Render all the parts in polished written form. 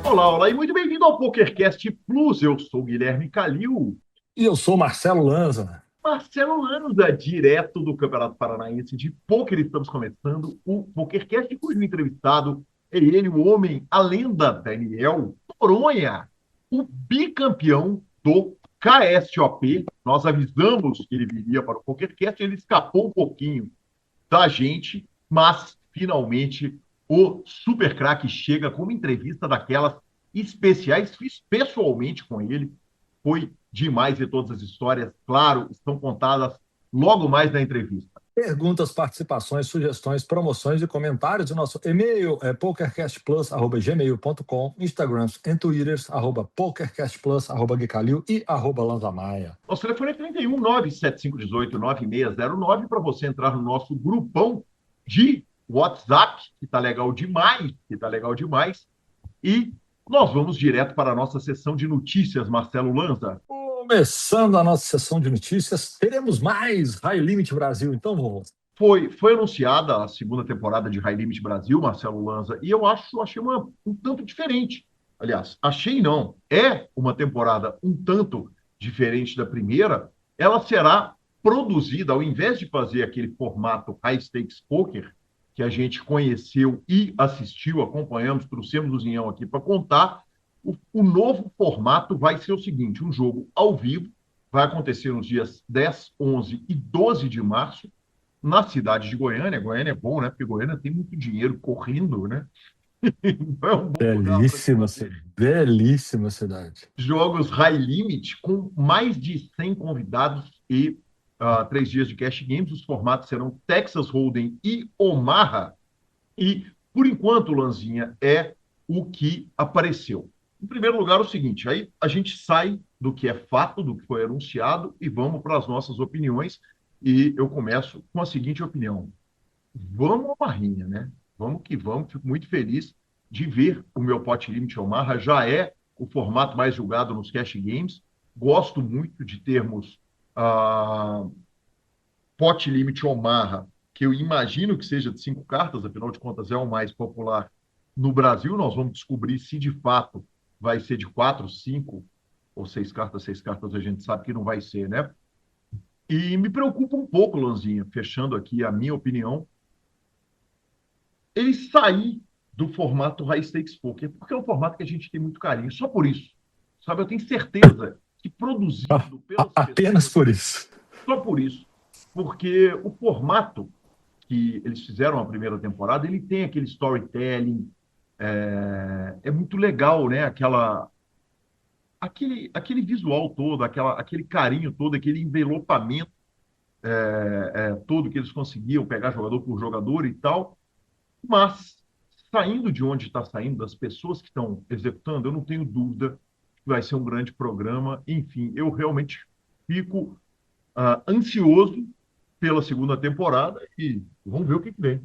Olá, olá e muito bem-vindo ao PokerCast Plus. Eu sou o Guilherme Calil. E eu sou Marcelo Lanza. Marcelo Lanza, direto do Campeonato Paranaense de Pôquer. Estamos começando o PokerCast, cujo entrevistado é ele, o homem, a lenda Daniel Noronha, o bicampeão do KSOP. Nós avisamos que ele viria para o PokerCast, ele escapou um pouquinho da gente, mas finalmente o Super Craque chega com uma entrevista daquelas especiais. Fiz pessoalmente com ele, foi demais ver todas as histórias, claro, estão contadas logo mais na entrevista. Perguntas, participações, sugestões, promoções e comentários. O nosso e-mail é pokercastplus@gmail.com, Instagrams e Twitters, @pokercastplus, @guicalil e @lanzamaia. Nosso telefone é 31 97518 9609 para você entrar no nosso grupão de WhatsApp, que está legal demais, E nós vamos direto para a nossa sessão de notícias, Marcelo Lanza. Começando a nossa sessão de notícias, teremos mais High Limit Brasil, então vamos. Foi anunciada a segunda temporada de High Limit Brasil, Marcelo Lanza, e eu achei um tanto diferente. Aliás, achei não. É uma temporada um tanto diferente da primeira. Ela será produzida, ao invés de fazer aquele formato High Stakes Poker, que a gente conheceu e assistiu, acompanhamos, trouxemos o Zinhão aqui para contar, o novo formato vai ser o seguinte: um jogo ao vivo, vai acontecer nos dias 10, 11 e 12 de março, na cidade de Goiânia. Goiânia é bom, né? Porque Goiânia tem muito dinheiro correndo, né? Então é um bom lugar para se Belíssima, fazer belíssima cidade. jogos high limit com mais de 100 convidados e 3 dias de cash games. Os formatos serão Texas Hold'em e Omaha. E, por enquanto, Lanzinha, é o que apareceu. Em primeiro lugar, o seguinte, aí a gente sai do que é fato, do que foi anunciado, e vamos para as nossas opiniões. E eu começo com a seguinte opinião. Vamos, Omarrinha, né? Vamos que vamos. Fico muito feliz de ver o meu Pot Limit Omaha. Já é o formato mais julgado nos cash games. Gosto muito de termos ah, Pot Limit Omaha, que eu imagino que seja de 5 cartas, afinal de contas é o mais popular no Brasil. Nós vamos descobrir se de fato vai ser de 4, 5 ou 6 cartas. 6 cartas a gente sabe que não vai ser, né? E me preocupa um pouco, Lanzinha, fechando aqui a minha opinião, ele sair do formato High Stakes Poker, porque é um formato que a gente tem muito carinho, só por isso. Sabe, eu tenho certeza que produzido pelas Apenas pessoas, por isso. só por isso, porque o formato que eles fizeram a primeira temporada, ele tem aquele storytelling, é muito legal, né? Aquele visual todo, aquele carinho todo, aquele envelopamento todo que eles conseguiam pegar jogador por jogador e tal. Mas, saindo de onde está saindo, das pessoas que estão executando, eu não tenho dúvida que vai ser um grande programa. Enfim, eu realmente fico ansioso pela segunda temporada e vamos ver o que vem.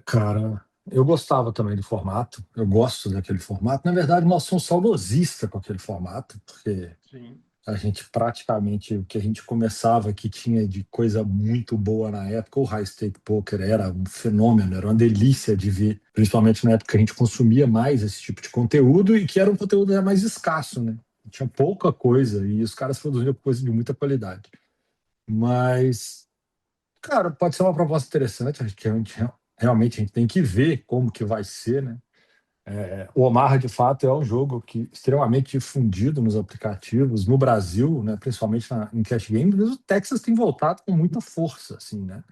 Cara, eu gostava também do formato, eu gosto daquele formato. Na verdade, nós somos saudosistas com aquele formato, porque Sim, a gente praticamente, o que a gente começava que tinha de coisa muito boa na época, o High Stake Poker era um fenômeno, era uma delícia de ver, principalmente na época que a gente consumia mais esse tipo de conteúdo e que era um conteúdo já mais escasso, né? Tinha pouca coisa e os caras produziam coisa de muita qualidade. Mas, cara, pode ser uma proposta interessante, acho que realmente a gente tem que ver como que vai ser, né? O Omaha, de fato, é um jogo que extremamente difundido nos aplicativos, no Brasil, né, principalmente em cash games, mas o Texas tem voltado com muita força, assim, né?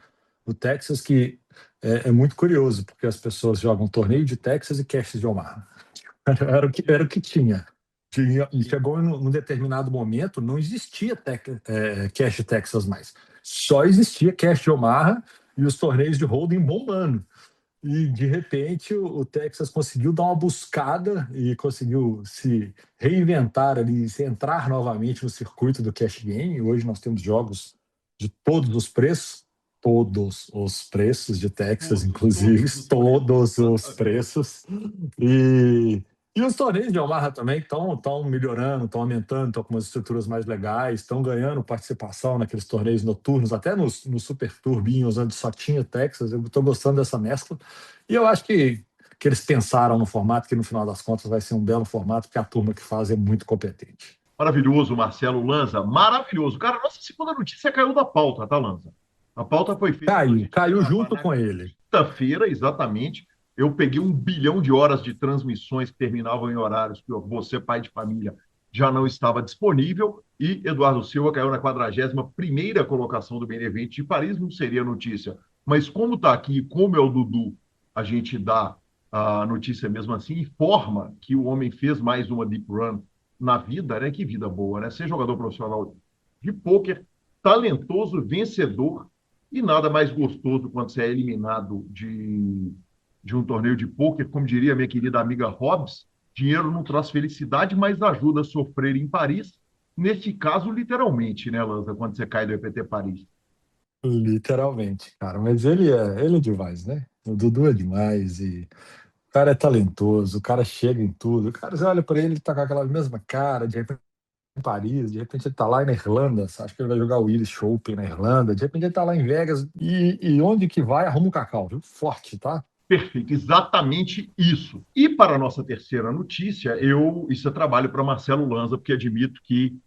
O Texas que é muito curioso, porque as pessoas jogam torneio de Texas e cash de Omaha. Era o que tinha. sim. Chegou num determinado momento, não existia cash Texas mais. Só existia cash de Omaha e os torneios de hold'em bombando. E, de repente, o Texas conseguiu dar uma buscada e conseguiu se reinventar ali, se entrar novamente no circuito do cash game. Hoje nós temos jogos de todos os preços de Texas, inclusive Todos os preços. todos os Exatamente. preços. E, E os torneios de Omaha também estão melhorando, estão aumentando, estão com umas estruturas mais legais, estão ganhando participação naqueles torneios noturnos, até nos Super Turbinhos, onde só tinha Texas. Eu estou gostando dessa mescla. E eu acho que eles pensaram no formato, que no final das contas vai ser um belo formato, porque a turma que faz é muito competente. Maravilhoso, Marcelo Lanza, maravilhoso. Cara, nossa segunda notícia caiu da pauta, tá, Lanza? A pauta foi feita para a gente Caiu gravar junto na com ele. quinta-feira, exatamente. Eu peguei 1 bilhão de horas de transmissões que terminavam em horários que você, pai de família, já não estava disponível. E Eduardo Silva caiu na 41ª colocação do Benevento de Paris. Não seria notícia. Mas como está aqui, como é o Dudu, a gente dá a notícia mesmo assim, informa que o homem fez mais uma deep run na vida, né? Que vida boa, né? Ser jogador profissional de pôquer, talentoso, vencedor, e nada mais gostoso quando você é eliminado de um torneio de pôquer, como diria minha querida amiga Hobbs, dinheiro não traz felicidade, mas ajuda a sofrer em Paris. Neste caso, literalmente, né, Lanza, quando você cai do EPT Paris. Literalmente, cara. Mas ele é demais, né? O Dudu é demais e o cara é talentoso, o cara chega em tudo. O cara, você olha pra ele, ele tá com aquela mesma cara, de repente em Paris, de repente ele tá lá na Irlanda, acho que ele vai jogar o Irish Open na Irlanda, de repente ele tá lá em Vegas e onde que vai, arruma um cacau, viu? Forte, tá? Perfeito, exatamente isso. E para a nossa terceira notícia, isso é trabalho para Marcelo Lanza, porque admito que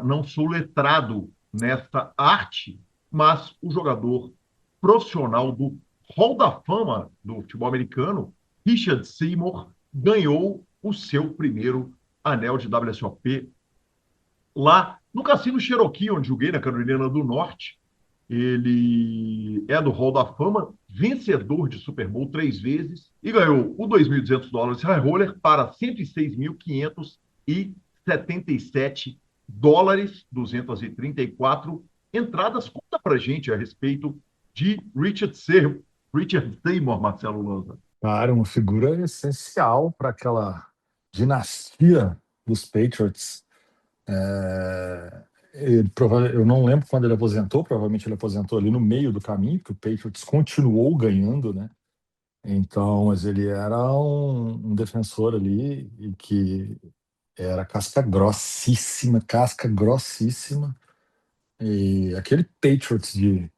não sou letrado nesta arte, mas o jogador profissional do Hall da Fama do futebol americano, Richard Seymour, ganhou o seu primeiro anel de WSOP lá no Cassino Cherokee, onde joguei na Carolina do Norte. Ele é do Hall da Fama, vencedor de Super Bowl 3 vezes e ganhou o $2.200 High Roller para $106.577, 234 entradas. Conta pra gente a respeito de Richard Seymour, Marcelo Lanza. Cara, uma figura essencial para aquela dinastia dos Patriots. Eu não lembro quando ele aposentou, provavelmente ele aposentou ali no meio do caminho, porque o Patriots continuou ganhando, né? Então, mas ele era um defensor ali e que era casca grossíssima. E aquele Patriots de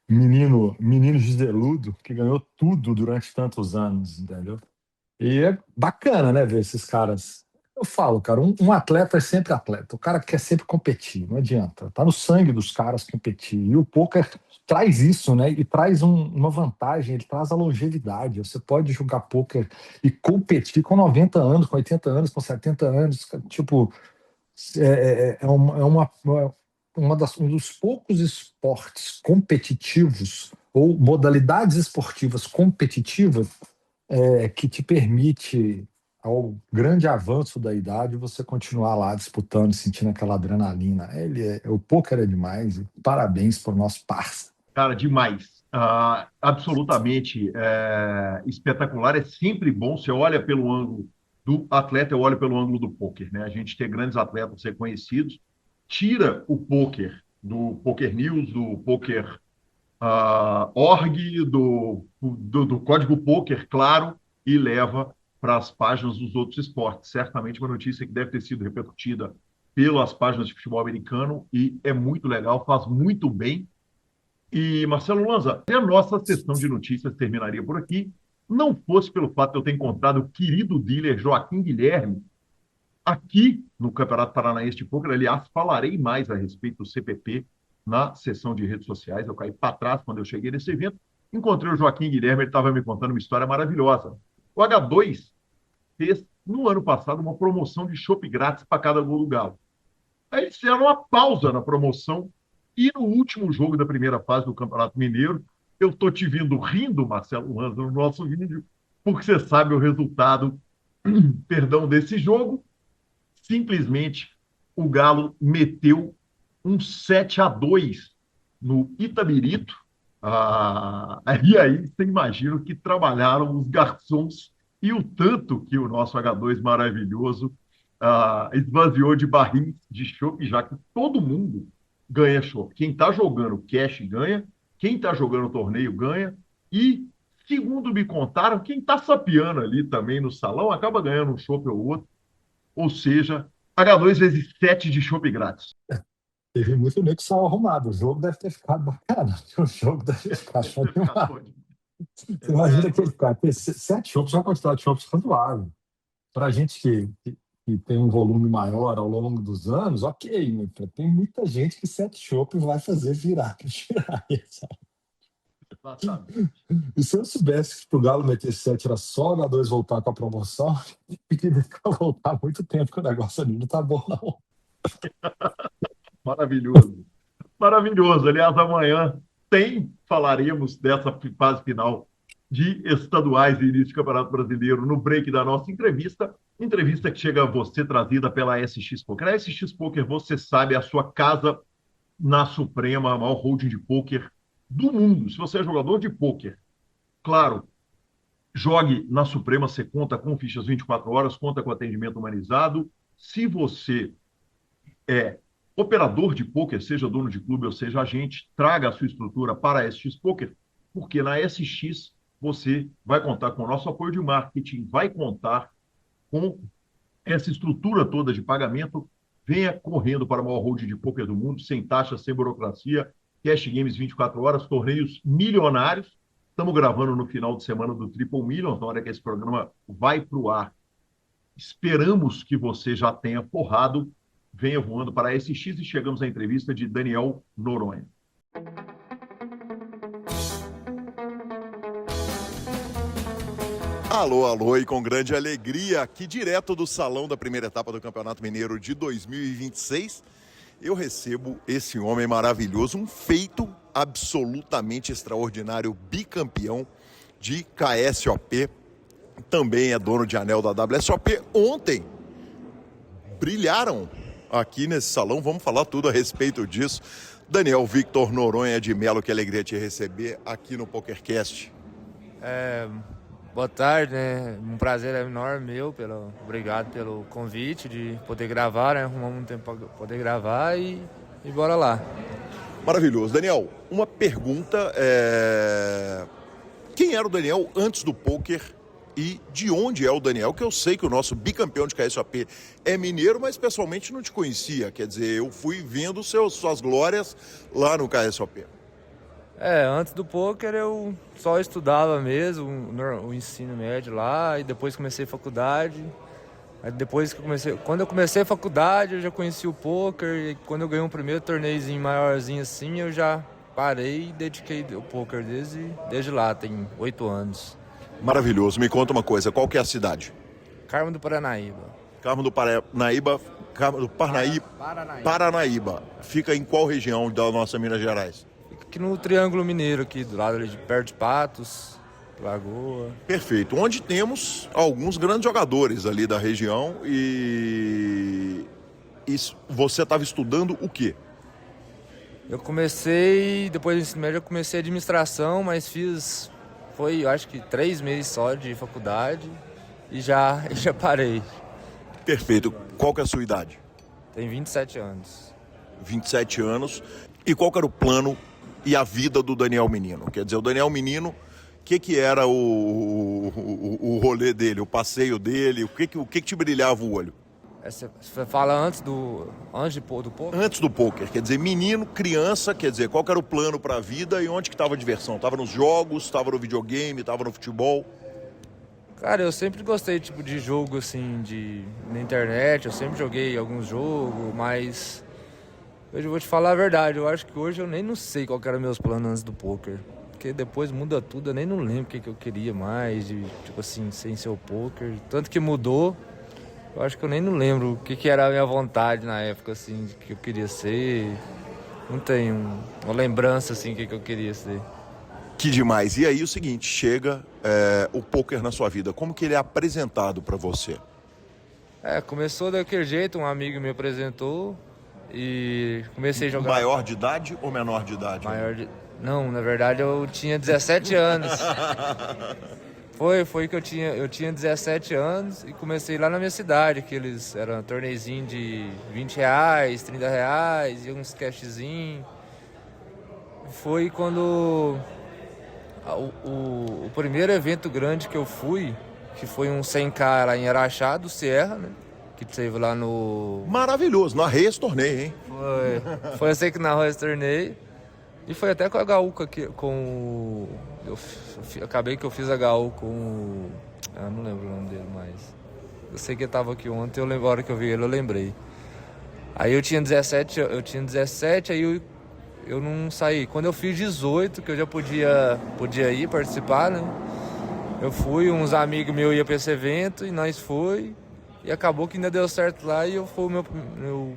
menino giseludo que ganhou tudo durante tantos anos, entendeu? E é bacana, né, ver esses caras. Eu falo, cara, um atleta é sempre atleta. O cara quer sempre competir, não adianta. Tá no sangue dos caras competir. E o poker traz isso, né? E traz uma vantagem, ele traz a longevidade. Você pode jogar poker e competir com 90 anos, com 80 anos, com 70 anos. Tipo, um dos poucos esportes competitivos ou modalidades esportivas competitivas que te permite, ao grande avanço da idade, você continuar lá disputando, sentindo aquela adrenalina. O pôquer é demais. Parabéns para o nosso parça. Cara, demais. Absolutamente espetacular. É sempre bom. Você olha pelo ângulo do atleta, eu olho pelo ângulo do pôquer, né? A gente ter grandes atletas reconhecidos tira o pôquer do Poker News, do Poker org, do Código Pôquer, claro, e leva para as páginas dos outros esportes. Certamente uma notícia que deve ter sido repercutida pelas páginas de futebol americano e é muito legal, faz muito bem. E, Marcelo Lanza, a nossa sessão de notícias terminaria por aqui. Não fosse pelo fato de eu ter encontrado o querido dealer Joaquim Guilherme aqui no Campeonato Paranaense de Pôquer. Aliás, falarei mais a respeito do CPP na sessão de redes sociais. Eu caí para trás quando eu cheguei nesse evento. Encontrei o Joaquim Guilherme, ele estava me contando uma história maravilhosa. O H2 fez, no ano passado, uma promoção de chopp grátis para cada gol do Galo. Aí eles fizeram uma pausa na promoção e no último jogo da primeira fase do Campeonato Mineiro, eu estou te vendo rindo, Marcelo Lanza, no nosso vídeo, porque você sabe o resultado, perdão, desse jogo. Simplesmente o Galo meteu um 7-2 no Itabirito. E aí você imagina que trabalharam os garçons e o tanto que o nosso H2 maravilhoso esvaziou de barris de chopp, já que todo mundo ganha chopp. Quem está jogando cash ganha, quem está jogando torneio ganha, e segundo me contaram, quem está sapeando ali também no salão acaba ganhando um chopp ou outro. Ou seja, paga 2 vezes 7 de chopp grátis. Teve muito nego que saiu arrumado. O jogo deve ter ficado bacana. O jogo deve ficar show demais. Você imagina que ele ter 7 chopps é uma quantidade de chopps razoável. Para a gente que tem um volume maior ao longo dos anos, ok, né? Tem muita gente que 7 chopps vai fazer virar para tirar. E se eu soubesse que o Galo meter 7 era só o H2 voltar com a promoção, eu queria voltar há muito tempo, que o negócio ali não tá bom, não. Maravilhoso. Maravilhoso. Aliás, amanhã falaremos dessa fase final de estaduais e início de Campeonato Brasileiro no break da nossa entrevista. Entrevista que chega a você trazida pela SX Poker. A SX Poker, você sabe, é a sua casa na Suprema, a maior holding de poker do mundo. Se você é jogador de poker, claro, jogue na Suprema, você conta com fichas 24 horas, conta com atendimento humanizado. Se você é operador de poker, seja dono de clube ou seja agente, traga a sua estrutura para a SX Poker, porque na SX você vai contar com o nosso apoio de marketing, vai contar com essa estrutura toda de pagamento. Venha correndo para o maior hold de poker do mundo, sem taxa, sem burocracia, cash games 24 horas, torneios milionários. Estamos gravando no final de semana do Triple Millions, na hora que esse programa vai para o ar. Esperamos que você já tenha forrado. Venha voando para a SX e chegamos à entrevista de Daniel Noronha. Alô, alô, e com grande alegria, aqui direto do salão da primeira etapa do Campeonato Mineiro de 2026, eu recebo esse homem maravilhoso, um feito absolutamente extraordinário, bicampeão de KSOP, também é dono de anel da WSOP. Ontem brilharam aqui nesse salão, vamos falar tudo a respeito disso. Daniel Victor Noronha de Melo, que alegria te receber aqui no PokerCast. Boa tarde, né? Um prazer enorme meu, obrigado pelo convite de poder gravar, né? Arrumamos um tempo para poder gravar e bora lá. Maravilhoso. Daniel, uma pergunta, quem era o Daniel antes do poker e de onde é o Daniel? Que eu sei que o nosso bicampeão de KSOP é mineiro, mas pessoalmente não te conhecia, quer dizer, eu fui vendo suas glórias lá no KSOP. Antes do poker eu só estudava mesmo, o ensino médio lá, e depois comecei a faculdade. Aí quando eu comecei a faculdade, eu já conheci o poker, e quando eu ganhei um primeiro torneiozinho maiorzinho assim, eu já parei e dediquei o poker desde lá, tem 8 anos. Maravilhoso. Me conta uma coisa, qual que é a cidade? Carmo do Paranaíba. Carmo do Paranaíba. Paranaíba. Fica em qual região da nossa Minas Gerais? Aqui no Triângulo Mineiro, aqui do lado ali, perto de Patos, Lagoa. Perfeito. Onde temos alguns grandes jogadores ali da região e você estava estudando o quê? Depois do ensino médio, eu comecei administração, mas foi, eu acho que 3 meses só de faculdade e já parei. Perfeito. Qual que é a sua idade? Tenho 27 anos. 27 anos. E qual que era o plano e a vida do Daniel Menino? Quer dizer, o Daniel Menino, o que era o rolê dele, o passeio dele, o que te brilhava o olho? Você fala antes do poker? Antes do poker, quer dizer, menino, criança, quer dizer, qual que era o plano para a vida e onde que estava a diversão? Estava nos jogos, estava no videogame, estava no futebol? Cara, eu sempre gostei de jogo assim, na internet, eu sempre joguei alguns jogos, mas hoje eu vou te falar a verdade, eu acho que hoje eu nem não sei qual que eram meus planos antes do poker. Porque depois muda tudo, eu nem não lembro o que eu queria mais, sem ser o poker. Tanto que mudou, eu acho que eu nem não lembro o que era a minha vontade na época, assim, de que eu queria ser. Não tenho uma lembrança, assim, que eu queria ser. Que demais. E aí o seguinte, chega o poker na sua vida, como que ele é apresentado para você? Começou daquele jeito, um amigo me apresentou e comecei a jogar. Maior de idade ou menor de idade? Não, na verdade eu tinha 17 anos. Foi que eu tinha 17 anos e comecei lá na minha cidade, que eles eram torneizinho de R$20, R$30 e uns cashzinhos. Foi quando O primeiro evento grande que eu fui, que foi um 100K lá em Araxá, do Sierra, né? Que teve lá no... Maravilhoso, narrei esse torneio, hein? Foi assim que narrou esse torneio. E foi até com a HU, acabei que eu fiz a HU com... não lembro o nome dele, mas... Eu sei que ele tava aqui ontem, a hora que eu vi ele, eu lembrei. Aí eu tinha 17, aí eu não saí. Quando eu fiz 18, que eu já podia ir participar, né? Eu fui, uns amigos meus iam pra esse evento e nós fui. E acabou que ainda deu certo lá e foi o meu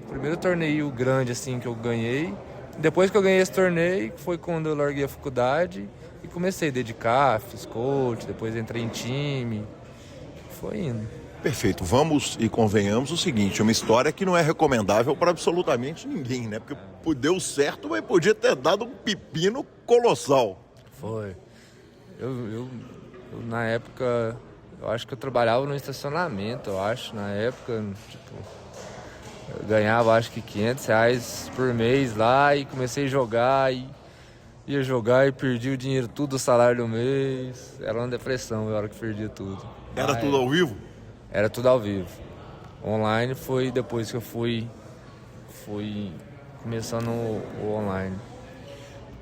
primeiro torneio grande, assim, que eu ganhei. Depois que eu ganhei esse torneio, foi quando eu larguei a faculdade e comecei a dedicar, fiz coach, depois entrei em time, foi indo. Perfeito, vamos e convenhamos o seguinte, uma história que não é recomendável para absolutamente ninguém, né? Porque deu certo, mas podia ter dado um pepino colossal. Foi. Eu na época, eu acho que eu trabalhava no estacionamento, na época, tipo... Eu ganhava acho que R$500 por mês lá e comecei a jogar e ia jogar e perdi o dinheiro, tudo o salário do mês. Era uma depressão a hora que perdia tudo. Era tudo ao vivo? Era tudo ao vivo. Online foi depois que eu fui começando o online.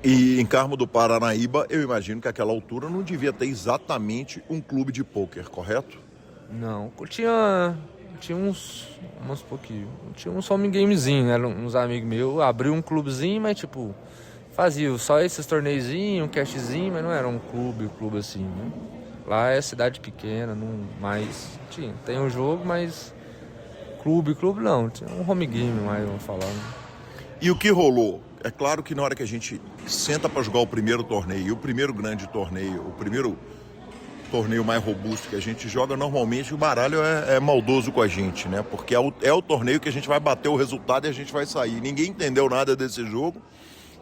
E em Carmo do Paranaíba, eu imagino que àquela altura não devia ter exatamente um clube de pôquer, correto? Não, tinha uns pouquinho. Tinha um home gamezinho, né? Uns amigos meus abriu um clubezinho, mas tipo, fazia só esses torneizinhos, um cashzinho, mas não era um clube assim, né? Lá é cidade pequena, não mais tem um jogo, mas clube não, tinha um home game mais, vamos falar. Né? E o que rolou? É claro que na hora que a gente senta para jogar o primeiro torneio, e o primeiro grande torneio, o primeiro torneio mais robusto que a gente joga, normalmente o baralho é maldoso com a gente, né? Porque é o torneio que a gente vai bater o resultado e a gente vai sair. Ninguém entendeu nada desse jogo.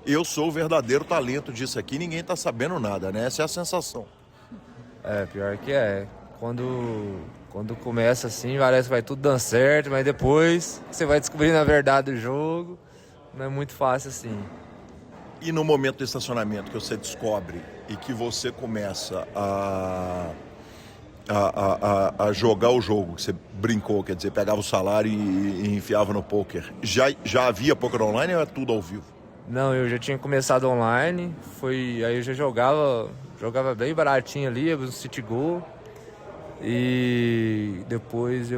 Eu sou o verdadeiro talento disso aqui, ninguém tá sabendo nada, né? Essa é a sensação. Pior que é. Quando começa assim, parece que vai tudo dando certo, mas depois você vai descobrindo a verdade do jogo, não é muito fácil assim. E no momento do estacionamento que você descobre e que você começa a jogar o jogo, que você brincou, quer dizer, pegava o salário e enfiava no poker, já havia poker online ou é tudo ao vivo? Não, eu já tinha começado online, aí eu já jogava bem baratinho ali, no CityGo. E depois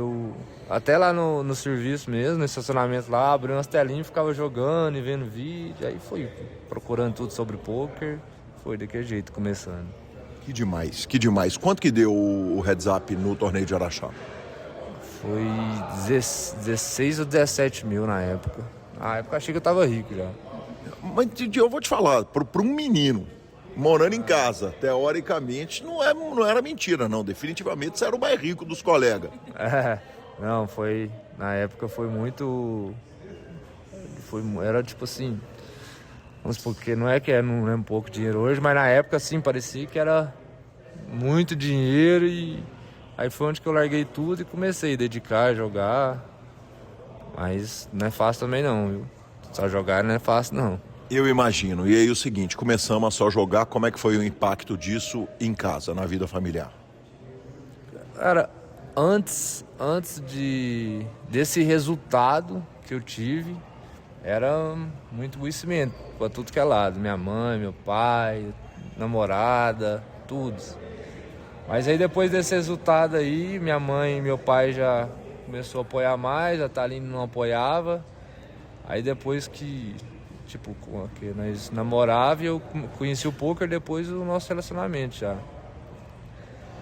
até lá no serviço mesmo, no estacionamento lá, abri umas telinhas, ficava jogando e vendo vídeo, aí foi procurando tudo sobre poker, foi daquele jeito começando. Que demais, que demais. Quanto que deu o heads up no torneio de Araxá? Foi 16 ou 17 mil na época. Na época eu achei que eu tava rico já. Mas eu vou te falar, para um menino morando em casa, teoricamente, não era mentira, não. Definitivamente você era o mais rico dos colegas. Não, na época foi muito... Era tipo assim... Vamos supor que não é um pouco dinheiro hoje, mas na época, assim, parecia que era muito dinheiro e... Aí foi onde que eu larguei tudo e comecei a dedicar, a jogar. Mas não é fácil também não, viu? Só jogar não é fácil não. Eu imagino. E aí o seguinte, começamos a só jogar, como é que foi o impacto disso em casa, na vida familiar? Cara, antes desse resultado que eu tive, era muito conhecimento pra tudo que é lado. Minha mãe, meu pai, namorada, tudo. Mas aí depois desse resultado aí, minha mãe e meu pai já começou a apoiar mais, a Thaline não apoiava. Aí depois que nós namorávamos, eu conheci o poker depois do nosso relacionamento já.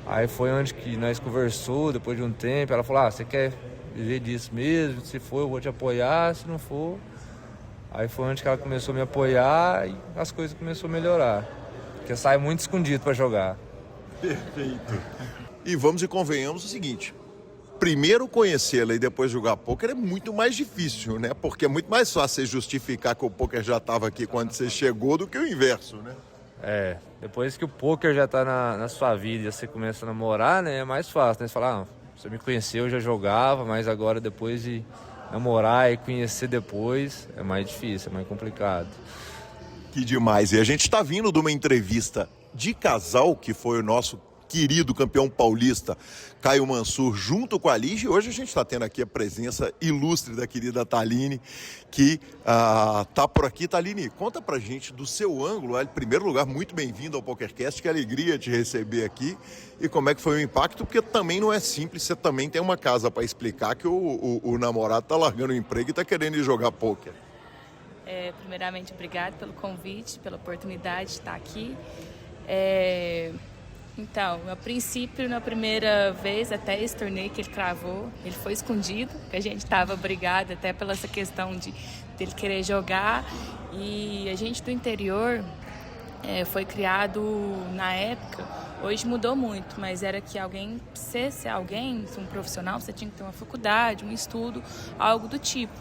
Aí foi onde que nós conversou, depois de um tempo, ela falou, você quer viver disso mesmo? Se for, eu vou te apoiar, se não for... Aí foi onde que ela começou a me apoiar e as coisas começaram a melhorar. Porque eu saio muito escondido para jogar. Perfeito. E vamos e convenhamos o seguinte... Primeiro conhecê-la e depois jogar pôquer é muito mais difícil, né? Porque é muito mais fácil você justificar que o pôquer já estava aqui quando você chegou do que o inverso, né? Depois que o pôquer já tá na sua vida e você começa a namorar, né? É mais fácil, né? Você fala, você me conheceu, eu já jogava, mas agora depois de namorar e conhecer depois, é mais difícil, é mais complicado. Que demais. E a gente está vindo de uma entrevista de casal, que foi o nosso querido campeão paulista Caio Mansur, junto com a Lige. Hoje a gente está tendo aqui a presença ilustre da querida Thaline, que está por aqui. Thaline, conta pra gente do seu ângulo. Em primeiro lugar, muito bem-vindo ao PokerCast, que alegria te receber aqui. E como é que foi o impacto, porque também não é simples, você também tem uma casa para explicar que o namorado está largando o emprego e está querendo ir jogar pôquer. Primeiramente, obrigado pelo convite, pela oportunidade de estar aqui. Então, a princípio, na primeira vez, até esse torneio que ele cravou, ele foi escondido, porque a gente estava brigado até pela essa questão de ele querer jogar. E a gente do interior foi criado na época, hoje mudou muito, mas era que alguém, ser alguém, um profissional, você tinha que ter uma faculdade, um estudo, algo do tipo.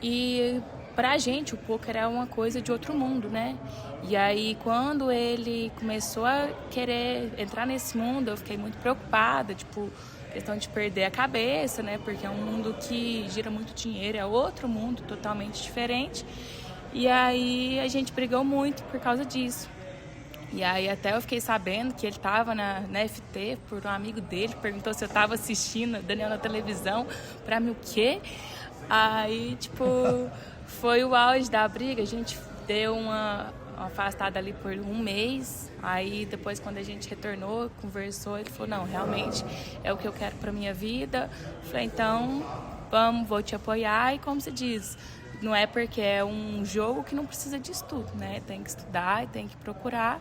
E pra gente, o poker é uma coisa de outro mundo, né? E aí, quando ele começou a querer entrar nesse mundo, eu fiquei muito preocupada, questão de perder a cabeça, né? Porque é um mundo que gira muito dinheiro, é outro mundo totalmente diferente. E aí, a gente brigou muito por causa disso. E aí, até eu fiquei sabendo que ele estava na FT por um amigo dele, perguntou se eu estava assistindo Daniel na televisão, pra mim o quê? Aí, foi o auge da briga, a gente deu uma afastada ali por um mês, aí depois quando a gente retornou, conversou, ele falou, não, realmente é o que eu quero pra minha vida. Falei, então, vou te apoiar, e como se diz, não é porque é um jogo que não precisa de estudo, né? Tem que estudar e tem que procurar,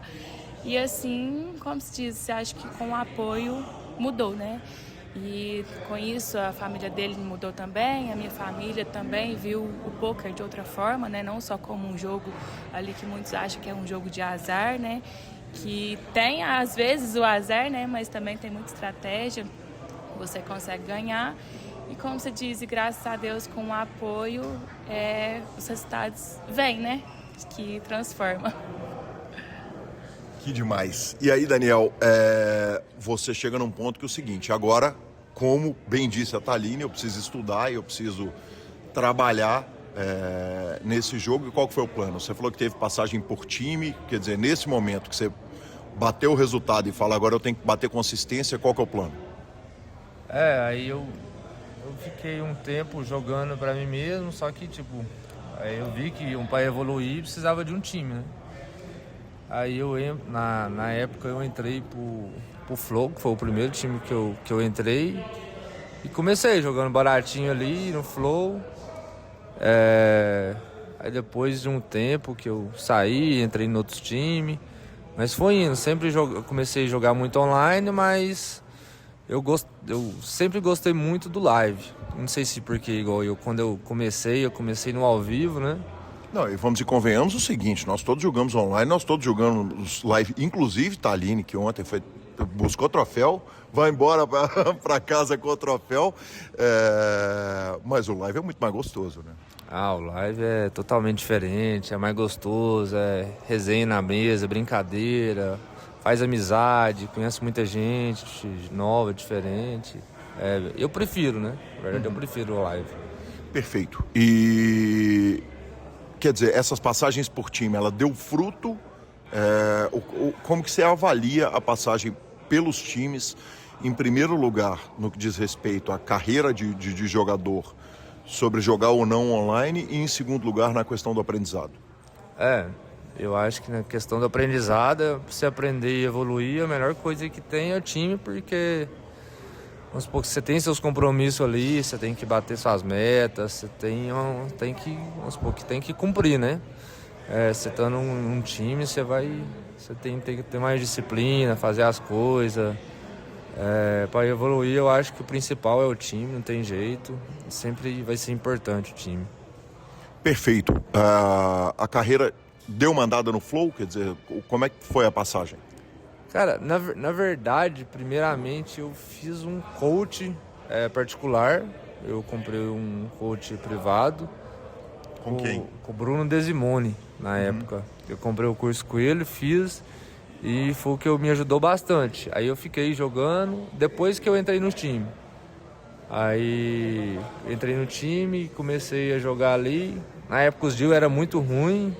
e assim, como se diz, você acha que com o apoio mudou, né? E com isso a família dele mudou também, a minha família também viu o poker de outra forma, né? Não só como um jogo ali que muitos acham que é um jogo de azar, né? Que tem às vezes o azar, né? Mas também tem muita estratégia, você consegue ganhar. E como você diz, e graças a Deus com o apoio, os resultados vêm, né? Que transforma. Que demais. E aí, Daniel, você chega num ponto que é o seguinte, agora, como bem disse a Thaline, eu preciso estudar, eu preciso trabalhar nesse jogo. E qual que foi o plano? Você falou que teve passagem por time, quer dizer, nesse momento que você bateu o resultado e fala, agora eu tenho que bater consistência, qual que é o plano? Aí eu fiquei um tempo jogando pra mim mesmo, só que, aí eu vi que para evoluir precisava de um time, né? Aí na época eu entrei pro Flow, que foi o primeiro time que eu entrei. E comecei jogando baratinho ali no Flow. Aí depois de um tempo que eu saí, entrei em outros times. Mas foi indo, eu comecei a jogar muito online, mas eu sempre gostei muito do live. Não sei se porque, igual quando eu comecei no ao vivo, né? Não, e vamos e convenhamos o seguinte, nós todos jogamos online, nós todos jogamos live, inclusive Thaline, que ontem buscou troféu, vai embora para casa com o troféu, mas o live é muito mais gostoso, né? O live é totalmente diferente, é mais gostoso, é resenha na mesa, brincadeira, faz amizade, conhece muita gente nova, diferente. Eu prefiro, né? Na verdade, eu prefiro o live. Perfeito. E... quer dizer, essas passagens por time, ela deu fruto? Como que você avalia a passagem pelos times, em primeiro lugar, no que diz respeito à carreira de jogador, sobre jogar ou não online, e em segundo lugar, na questão do aprendizado? Eu acho que na questão do aprendizado, pra você aprender e evoluir, a melhor coisa que tem é o time, porque vamos supor que você tem seus compromissos ali, você tem que bater suas metas, você tem que cumprir, né? Você tá num time, você tem que ter mais disciplina, fazer as coisas. Para evoluir, eu acho que o principal é o time, não tem jeito. Sempre vai ser importante o time. Perfeito. A carreira deu uma andada no Flow? Quer dizer, como é que foi a passagem? Cara, na verdade, primeiramente eu fiz um coach particular. Eu comprei um coach privado. Com quem? Com o Bruno Desimone, na época. Eu comprei o curso com ele, fiz, e foi o que me ajudou bastante. Aí eu fiquei jogando, depois que eu entrei no time. Aí entrei no time, comecei a jogar ali. Na época os deals era muito ruim.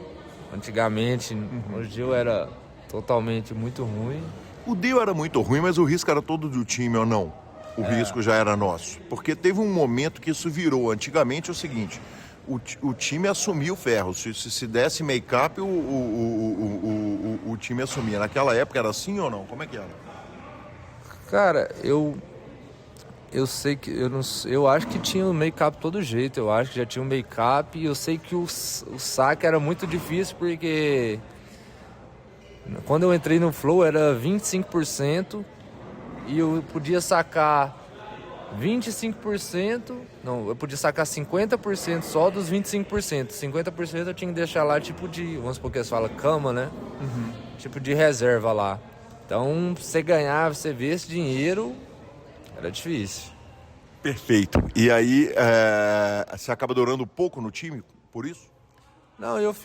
Antigamente, os deals era totalmente muito ruim. O deal era muito ruim, mas o risco era todo do time ou não? O risco já era nosso. Porque teve um momento que isso virou. Antigamente é o seguinte, o time assumia o ferro. Se desse make-up, o time assumia. Naquela época era assim ou não? Como é que era? Cara, eu sei que... Eu acho que tinha o make-up todo jeito. Eu acho que já tinha um make-up. E eu sei que o saque era muito difícil porque... Quando eu entrei no Flow era 25%. E eu podia sacar 25%, não, eu podia sacar 50% só dos 25%. 50% eu tinha que deixar lá tipo de, vamos supor que eles falam cama, né? Tipo de reserva lá. Então, você ganhava, você vê esse dinheiro, era difícil. Perfeito. E aí, você acaba durando pouco no time, por isso? Não, eu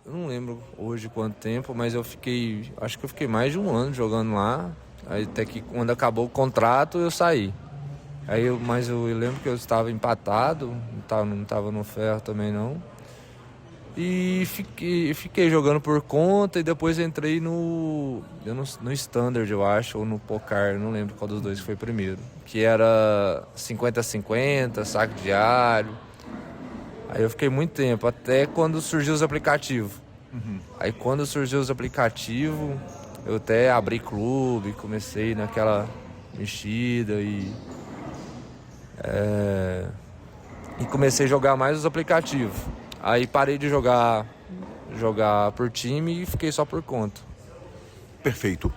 não lembro hoje quanto tempo, mas acho que eu fiquei mais de um ano jogando lá. Aí até que quando acabou o contrato eu saí. Mas eu lembro que eu estava empatado, não estava no ferro também não. E fiquei jogando por conta e depois entrei no Standard, eu acho, ou no Poker, não lembro qual dos dois foi primeiro. Que era 50-50, saque diário. Aí eu fiquei muito tempo, até quando surgiu os aplicativos. Aí quando surgiu os aplicativos... Eu até abri clube, comecei naquela mexida e comecei a jogar mais os aplicativos. Aí parei de jogar por time e fiquei só por conta. Perfeito.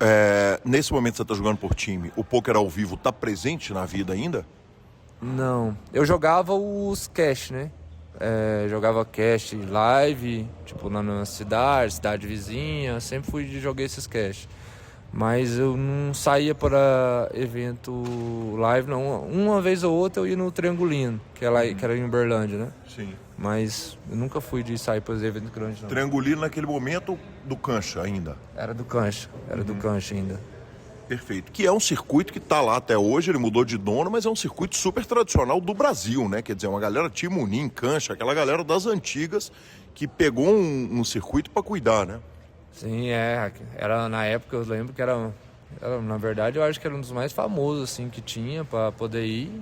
Nesse momento você está jogando por time, o poker ao vivo está presente na vida ainda? Não, eu jogava os cash, né? Jogava cash live, tipo na cidade vizinha, sempre joguei esses cash. Mas eu não saía para evento live, não. Uma vez ou outra eu ia no Triangulino, que era em Uberlândia, né? Sim. Mas eu nunca fui de sair para os eventos grandes, não. Triangulino naquele momento do Cancha ainda? Era do Cancha ainda. Perfeito. Que é um circuito que está lá até hoje, ele mudou de dono, mas é um circuito super tradicional do Brasil, né? Quer dizer, uma galera Timonim, Cancha, aquela galera das antigas que pegou um circuito para cuidar, né? Sim, era na época, eu lembro que era, na verdade, eu acho que era um dos mais famosos, assim, que tinha para poder ir.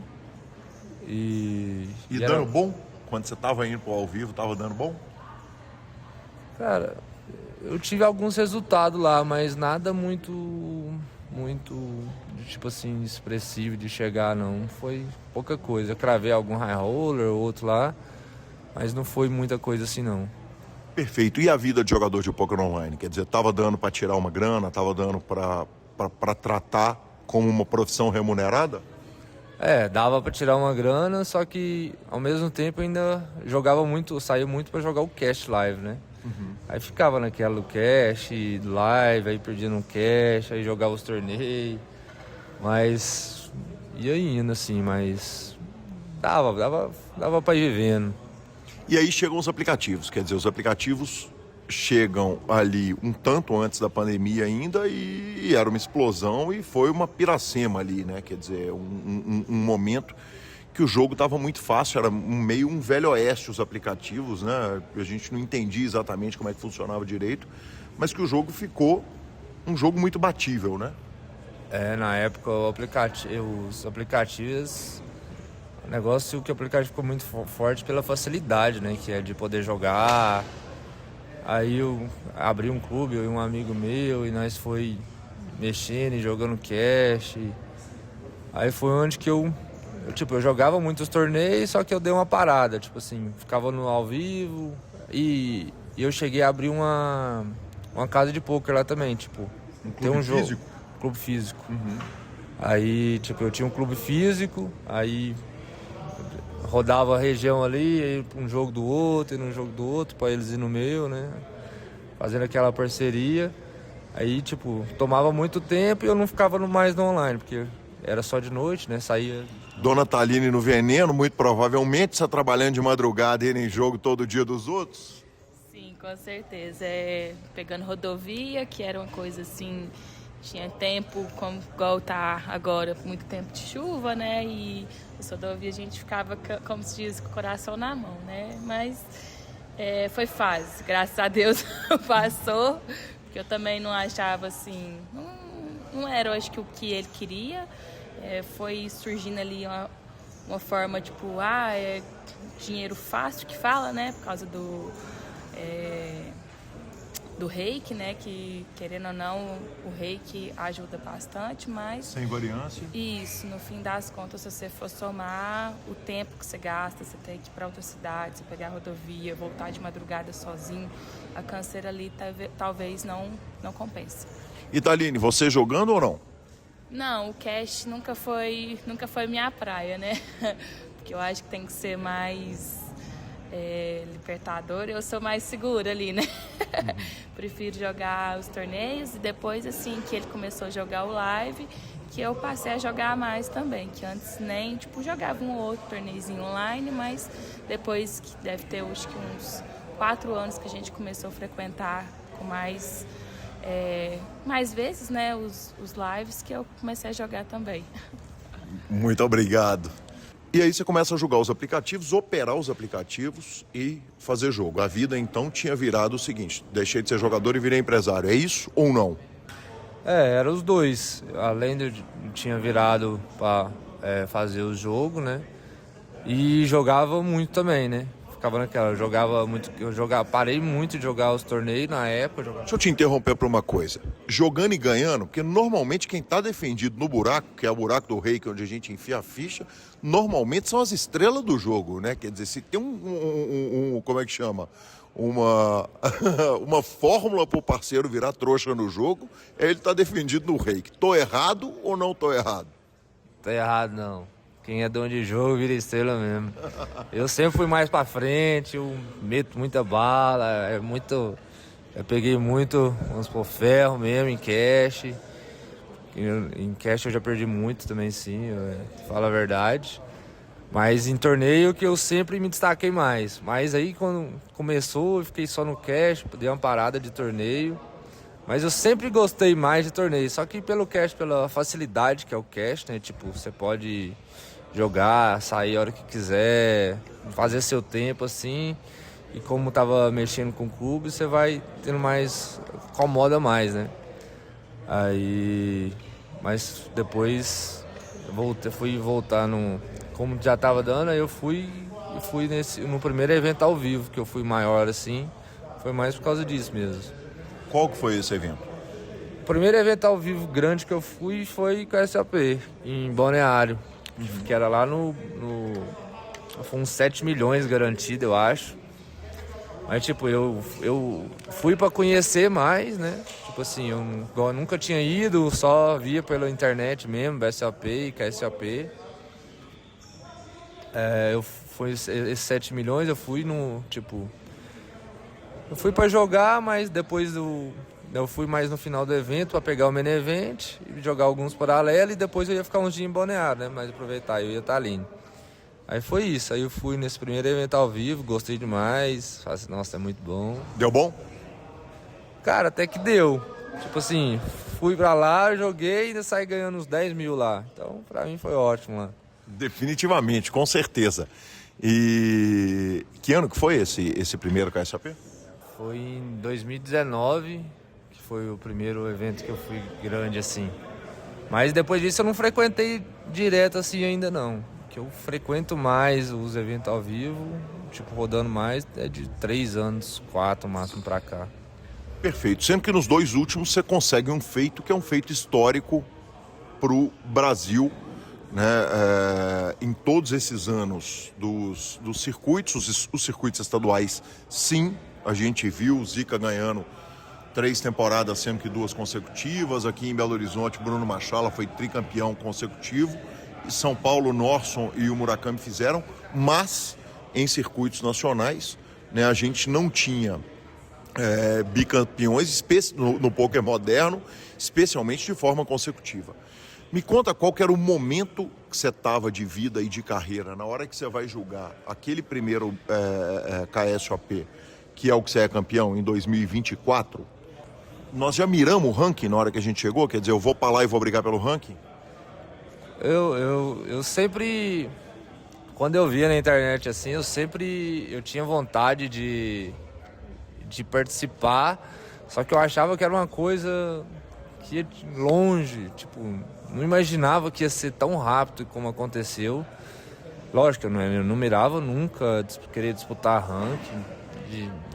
E dando bom? Quando você estava indo pro ao vivo, estava dando bom? Cara, eu tive alguns resultados lá, mas nada muito tipo assim, expressivo de chegar, não. Foi pouca coisa. Eu cravei algum high roller, outro lá, mas não foi muita coisa assim, não. Perfeito. E a vida de jogador de poker online? Quer dizer, tava dando para tirar uma grana, tava dando para tratar como uma profissão remunerada? Dava para tirar uma grana, só que ao mesmo tempo ainda jogava muito, saía muito para jogar o cash live, né? Aí ficava naquela do cash, live, aí perdia no cash, aí jogava os torneios, mas ia indo assim, mas dava para ir vivendo. E aí chegam os aplicativos, quer dizer, os aplicativos chegam ali um tanto antes da pandemia ainda e era uma explosão e foi uma piracema ali, né? Quer dizer, um momento que o jogo estava muito fácil, era meio um velho oeste os aplicativos, né? A gente não entendia exatamente como é que funcionava direito, mas que o jogo ficou um jogo muito batível, né? Na época os aplicativos, o negócio que o aplicativo ficou muito forte pela facilidade, né? Que é de poder jogar. Aí eu abri um clube, eu e um amigo meu, e nós foi mexendo e jogando cash. Aí foi onde que eu jogava muitos torneios, só que eu dei uma parada, tipo assim, ficava no ao vivo e eu cheguei a abrir uma casa de poker lá também, tipo, tem um jogo físico? Clube físico. Aí, tipo, eu tinha um clube físico, aí rodava a região ali, ia pra um jogo do outro, ia num jogo do outro, pra eles ir no meu, né? Fazendo aquela parceria. Aí, tipo, tomava muito tempo e eu não ficava mais no online, porque era só de noite, né? Saía... Dona Thaline no veneno, muito provavelmente, você trabalhando de madrugada e em jogo todo dia dos outros? Sim, com certeza. Pegando rodovia, que era uma coisa assim... Tinha tempo, igual tá agora, muito tempo de chuva, né? E a rodovia a gente ficava, como se diz, com o coração na mão, né? Mas foi fase. Graças a Deus passou, porque eu também não achava assim, não era, eu acho que o que ele queria. Foi surgindo ali uma forma tipo, é dinheiro fácil que fala, né, por causa do reiki, né, que querendo ou não o reiki ajuda bastante, mas sem variância. Isso, no fim das contas, se você for somar o tempo que você gasta, você tem que ir para outra cidade, você pegar a rodovia, voltar de madrugada sozinho, a canseira ali talvez não compense. E Thaline, você jogando ou não? Não, o cash nunca foi minha praia, né? Porque eu acho que tem que ser mais libertador. Eu sou mais segura ali, né? Prefiro jogar os torneios e depois, assim, que ele começou a jogar o live, que eu passei a jogar mais também. Que antes nem, jogava um ou outro torneiozinho online, mas depois, que deve ter, acho que uns 4 anos que a gente começou a frequentar com mais vezes, né, os lives, que eu comecei a jogar também. Muito obrigado. E aí você começa a jogar os aplicativos, operar os aplicativos e fazer jogo. A vida então tinha virado o seguinte: deixei de ser jogador e virei empresário. É isso ou não? Era os dois. Além de eu tinha virado para fazer o jogo, né? E jogava muito também, né? Ficava naquela, parei muito de jogar os torneios na época. Deixa eu te interromper por uma coisa. Jogando e ganhando, porque normalmente quem está defendido no buraco, que é o buraco do reiki, onde a gente enfia a ficha, normalmente são as estrelas do jogo, né? Quer dizer, se tem como é que chama? Uma fórmula para o parceiro virar trouxa no jogo, ele está defendido no reiki. Tô errado ou não tô errado? Tô errado, não. Quem é dono de jogo vira estrela mesmo. Eu sempre fui mais pra frente, eu meto muita bala, eu peguei muito, vamos por ferro mesmo, em cash. Em cash eu já perdi muito também, sim, falo a verdade. Mas em torneio que eu sempre me destaquei mais. Mas aí quando começou, eu fiquei só no cash, dei uma parada de torneio. Mas eu sempre gostei mais de torneio, só que pelo cash, pela facilidade que é o cash, né? Você pode jogar, sair a hora que quiser, fazer seu tempo assim. E como tava mexendo com o clube, você vai tendo mais, incomoda mais, né? Mas depois fui voltar como já tava dando, aí eu fui no primeiro evento ao vivo, que eu fui maior assim, foi mais por causa disso mesmo. Qual que foi esse evento? O primeiro evento ao vivo grande que eu fui foi com a SAP, em Balneário, que era lá foi uns 7 milhões garantido, eu acho. Mas, eu fui pra conhecer mais, né? Eu nunca tinha ido, só via pela internet mesmo, BSAP e KSAP. Esses 7 milhões, eu fui eu fui pra jogar, mas depois eu fui mais no final do evento pra pegar o main event e jogar alguns paralelos, e depois eu ia ficar uns dias em Balneário, né? Mas aproveitar, eu ia estar ali. Aí foi isso, aí eu fui nesse primeiro evento ao vivo, gostei demais, falei assim, nossa, é muito bom. Deu bom? Cara, até que deu. Fui pra lá, joguei e ainda saí ganhando uns 10 mil lá. Então, pra mim foi ótimo lá. Definitivamente, com certeza. E que ano que foi esse primeiro KSAP? Foi em 2019, que foi o primeiro evento que eu fui grande assim. Mas depois disso eu não frequentei direto assim ainda não. Que eu frequento mais os eventos ao vivo, rodando mais, de 3 anos, 4 máximo pra cá. Perfeito. Sendo que nos 2 últimos você consegue um feito que é um feito histórico pro Brasil, né? Em todos esses anos dos circuitos, os circuitos estaduais, sim, a gente viu o Zica ganhando 3 temporadas, sendo que 2 consecutivas. Aqui em Belo Horizonte, Bruno Machala foi tricampeão consecutivo. São Paulo, o Norson e o Murakami fizeram, mas em circuitos nacionais, né, a gente não tinha bicampeões no poker moderno, especialmente de forma consecutiva. Me conta qual que era o momento que você estava de vida e de carreira, na hora que você vai julgar aquele primeiro KSOP, que é o que você é campeão em 2024. Nós já miramos o ranking na hora que a gente chegou, quer dizer, eu vou para lá e vou brigar pelo ranking? Eu sempre, quando eu via na internet assim, eu tinha vontade de participar, Só que eu achava que era uma coisa que ia longe, tipo, não imaginava que ia ser tão rápido como aconteceu. Lógico, eu não mirava nunca querer disputar ranking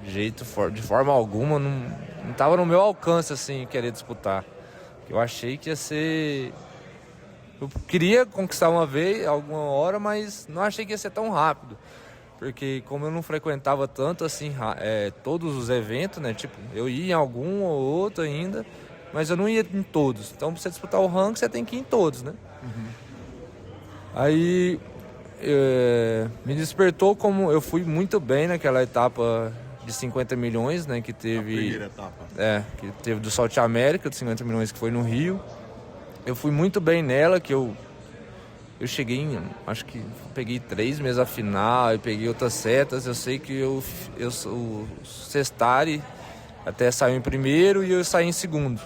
de forma alguma, não tava no meu alcance, assim, querer disputar. Eu achei que ia ser... Eu queria conquistar uma vez, alguma hora, mas não achei que ia ser tão rápido. Porque como eu não frequentava tanto, assim, todos os eventos, né? Tipo, eu ia em algum ou outro ainda, mas eu não ia em todos. Então, pra você disputar o ranking, você tem que ir em todos, né? Aí... me despertou como eu fui muito bem naquela etapa de 50 milhões, né, que teve... A primeira etapa. Que teve do South América, de 50 milhões, que foi no Rio. Eu fui muito bem nela, que eu cheguei acho que peguei 3 meses a final, e peguei outras setas. Eu sei que o Cestari até saiu em primeiro e eu saí em segundo.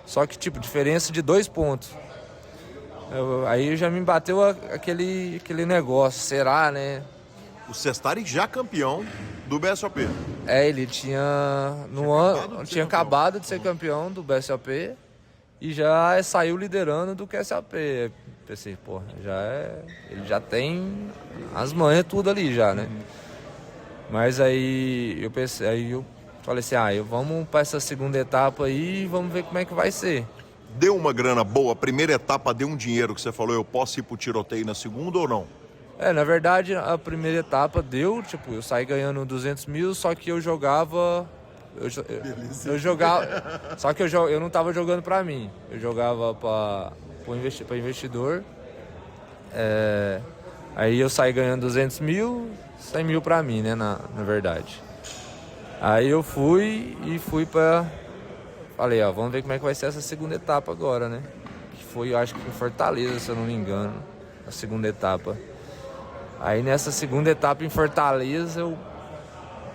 Só que, tipo, diferença de 2 pontos. Aí já me bateu aquele negócio, será, né? O Cestari já campeão do BSOP. Ele tinha acabado de ser campeão do BSOP e já saiu liderando do QSOP. Pensei, pô, ele já tem as manhas tudo ali já, né? Mas aí eu falei assim, vamos para essa segunda etapa aí e vamos ver como é que vai ser. Deu uma grana boa? A primeira etapa deu um dinheiro que você falou, eu posso ir pro tiroteio na segunda ou não? Na verdade, a primeira etapa deu, tipo, eu saí ganhando 200 mil, só que eu jogava... Eu jogava... Só que eu não tava jogando pra mim, eu jogava pra investidor. Aí eu saí ganhando 200 mil, 100 mil pra mim, né, na verdade. Aí eu fui pra... Falei, vamos ver como é que vai ser essa segunda etapa agora, né? Que foi, eu acho que em Fortaleza, se eu não me engano, a segunda etapa. Aí nessa segunda etapa em Fortaleza eu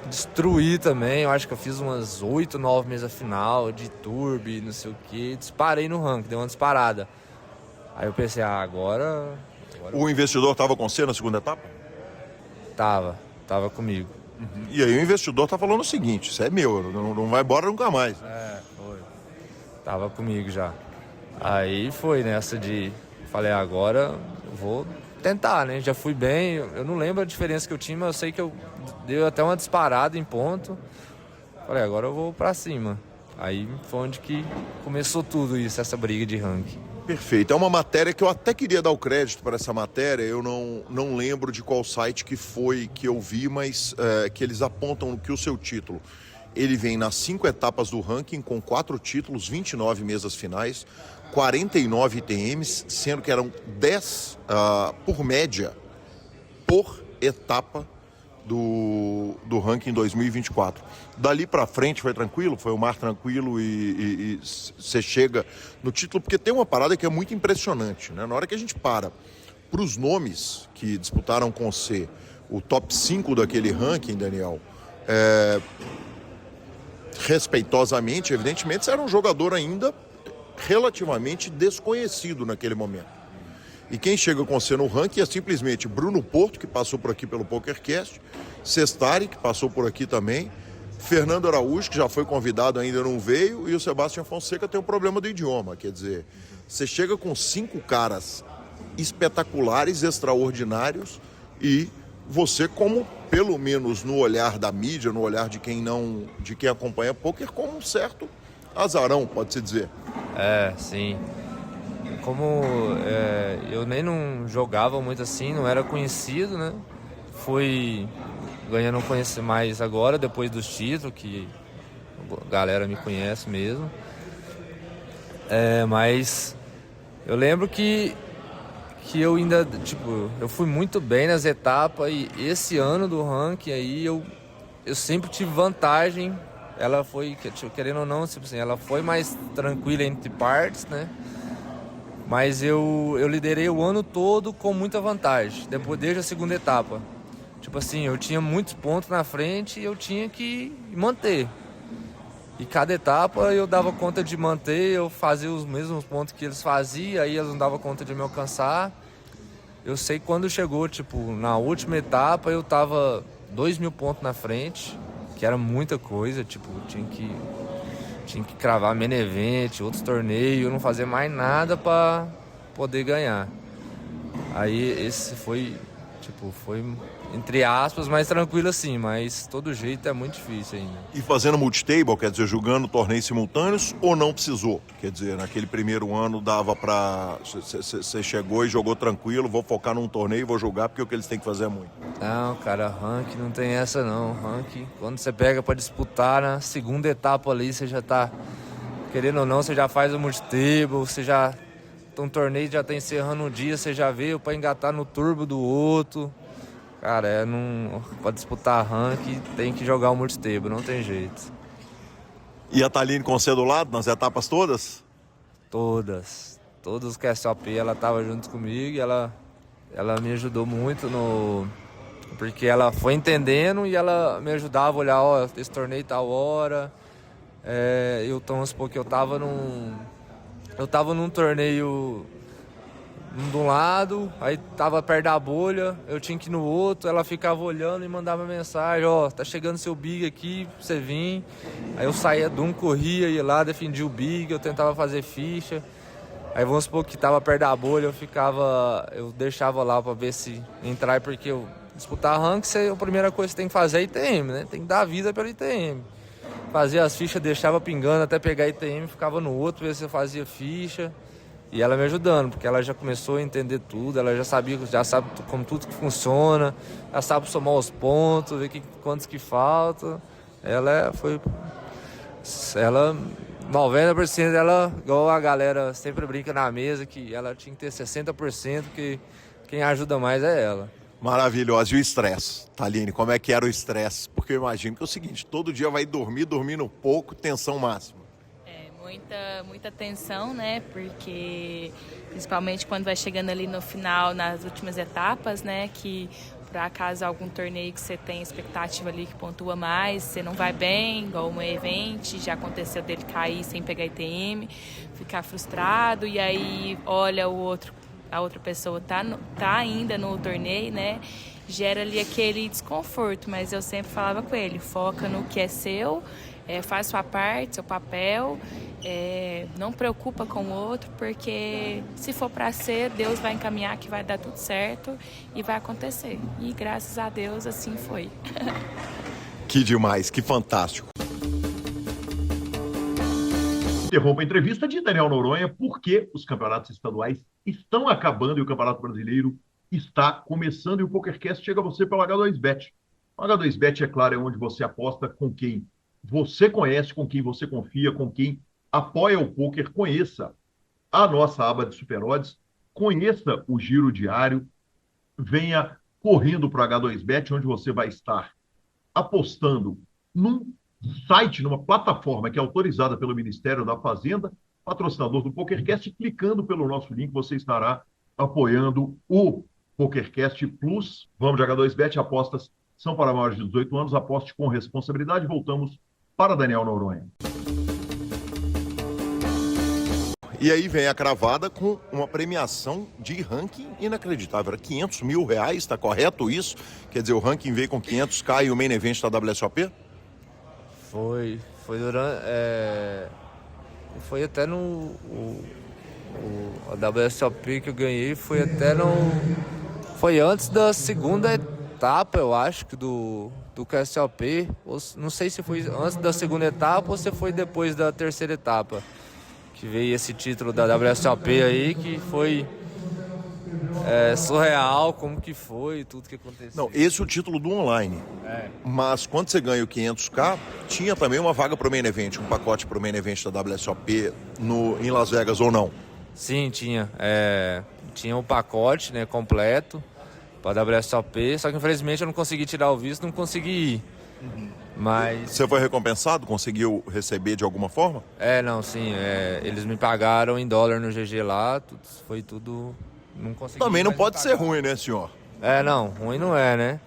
destruí também, eu acho que eu fiz umas 8, 9 mesas final de turbo, não sei o que, disparei no ranking, deu uma disparada. Aí eu pensei, agora... O investidor estava com você na segunda etapa? Tava comigo. E aí o investidor tá falando o seguinte, isso é meu, não vai embora nunca mais. Foi. Tava comigo já. Aí foi nessa de... Falei, agora eu vou tentar, né? Já fui bem, eu não lembro a diferença que eu tinha, mas eu sei que eu dei até uma disparada em ponto. Falei, agora eu vou pra cima. Aí foi onde que começou tudo isso, essa briga de ranking. Perfeito. É uma matéria que eu até queria dar o crédito para essa matéria. Eu não lembro de qual site que foi que eu vi, mas que eles apontam que o seu título, ele vem nas 5 etapas do ranking com 4 títulos, 29 mesas finais, 49 ITMs, sendo que eram 10 por média por etapa do ranking 2024. Dali para frente foi tranquilo, foi um mar tranquilo e você chega no título, porque tem uma parada que é muito impressionante, né? Na hora que a gente para os nomes que disputaram com você o top 5 daquele ranking, Daniel, respeitosamente, evidentemente, você era um jogador ainda relativamente desconhecido naquele momento. E quem chega com você no ranking é simplesmente Bruno Porto, que passou por aqui pelo PokerCast, Cestari, que passou por aqui também, Fernando Araújo, que já foi convidado, ainda não veio, e o Sebastião Fonseca tem um problema do idioma. Quer dizer, você chega com 5 caras espetaculares, extraordinários, e você, como pelo menos no olhar da mídia, no olhar de quem acompanha poker, como um certo azarão, pode-se dizer. Sim. Como eu nem não jogava muito assim, não era conhecido, né? Fui ganhando conhecer mais agora, depois dos títulos, que a galera me conhece mesmo. Mas eu lembro que eu ainda, tipo, eu fui muito bem nas etapas e esse ano do ranking aí eu sempre tive vantagem. Ela foi, querendo ou não, tipo assim, ela foi mais tranquila entre partes, né? Mas eu liderei o ano todo com muita vantagem, desde a segunda etapa. Tipo assim, eu tinha muitos pontos na frente e eu tinha que manter. E cada etapa eu dava conta de manter, eu fazia os mesmos pontos que eles faziam, aí eles não davam conta de me alcançar. Eu sei que quando chegou, tipo, na última etapa eu tava 2.000 pontos na frente, que era muita coisa, tipo, tinha que tinha que cravar main event, outros torneios, não fazer mais nada para poder ganhar. Aí esse foi, entre aspas, mais tranquilo assim, mas todo jeito é muito difícil ainda. E fazendo multitable, quer dizer, jogando torneios simultâneos ou não precisou? Quer dizer, naquele primeiro ano dava pra... Você chegou e jogou tranquilo, vou focar num torneio e vou jogar, porque o que eles têm que fazer é muito. Não, cara, rank não tem essa não. Rank, quando você pega pra disputar na segunda etapa ali, você já tá, querendo ou não, você já faz o multitable, você já... Um torneio já tá encerrando um dia, você já veio pra engatar no turbo do outro. Cara, pra disputar rank tem que jogar o multitable, não tem jeito. E a Thaline com você do lado, nas etapas todas? Todas os QSOP, ela tava junto comigo e ela me ajudou muito porque ela foi entendendo e ela me ajudava a olhar, ó, esse torneio tal hora. Vamos supor que eu tava num torneio de um lado, aí tava perto da bolha, eu tinha que ir no outro, ela ficava olhando e mandava mensagem, ó, tá chegando seu big aqui pra você vir. Aí eu saía de um, corria, ia lá, defendia o big, eu tentava fazer ficha. Aí vamos supor que tava perto da bolha, eu deixava lá pra ver se entrar, porque eu disputar rank, a primeira coisa que você tem que fazer é ITM, né? Tem que dar vida pelo ITM. Fazia as fichas, deixava pingando até pegar ITM, ficava no outro, ver se eu fazia ficha. E ela me ajudando, porque ela já começou a entender tudo, ela já sabe como tudo que funciona, já sabe somar os pontos, ver quantos que faltam. Ela 90% dela, igual a galera sempre brinca na mesa, que ela tinha que ter 60%, que quem ajuda mais é ela. Maravilhosa. E o estresse? Thaline, como é que era o estresse? Porque eu imagino que é o seguinte, todo dia vai dormindo pouco, tensão máxima. Muita tensão, né? Porque principalmente quando vai chegando ali no final, nas últimas etapas, né? Que por acaso algum torneio que você tem expectativa ali que pontua mais, você não vai bem, igual o event, já aconteceu dele cair sem pegar ITM, ficar frustrado e aí olha a outra pessoa tá ainda no torneio, né? Gera ali aquele desconforto, mas eu sempre falava com ele, foca no que é seu, faz sua parte, seu papel, não preocupa com o outro, porque se for para ser, Deus vai encaminhar que vai dar tudo certo e vai acontecer. E graças a Deus assim foi. Que demais, que fantástico. Interrompo a entrevista de Daniel Noronha porque os campeonatos estaduais estão acabando e o Campeonato Brasileiro está começando e o PokerCast chega a você pelo H2Bet. O H2Bet, é claro, é onde você aposta com quem você conhece, com quem você confia, com quem apoia o poker. Conheça a nossa aba de Super Odds, conheça o Giro Diário, venha correndo para o H2Bet, onde você vai estar apostando num site, numa plataforma que é autorizada pelo Ministério da Fazenda, patrocinador do PokerCast, clicando pelo nosso link, você estará apoiando o PokerCast Plus. Vamos de H2Bet, apostas são para maiores de 18 anos, aposte com responsabilidade. Voltamos para Daniel Noronha. E aí vem a cravada com uma premiação de ranking inacreditável. Era R$500 mil, tá correto isso? Quer dizer, o ranking veio com 500k e o main event da WSOP? Foi durante... Foi até a WSOP que eu ganhei, foi até foi antes da segunda etapa, eu acho, do QSOP. Não sei se foi antes da segunda etapa ou se foi depois da terceira etapa. Que veio esse título da WSOP aí, que foi surreal, como que foi, tudo que aconteceu. Não, esse é o título do online. Mas quando você ganha o 500k, tinha também uma vaga para o main event, um pacote para o main event da WSOP em Las Vegas ou não? Sim, tinha. Tinha um pacote, né, completo para a WSOP, só que infelizmente eu não consegui tirar o visto, não consegui ir. Mas... Você foi recompensado? Conseguiu receber de alguma forma? Não, sim. Eles me pagaram em dólar no GG lá, foi tudo... Não consegui. Também não pode ser ruim, né, senhor? Não, ruim não é, né?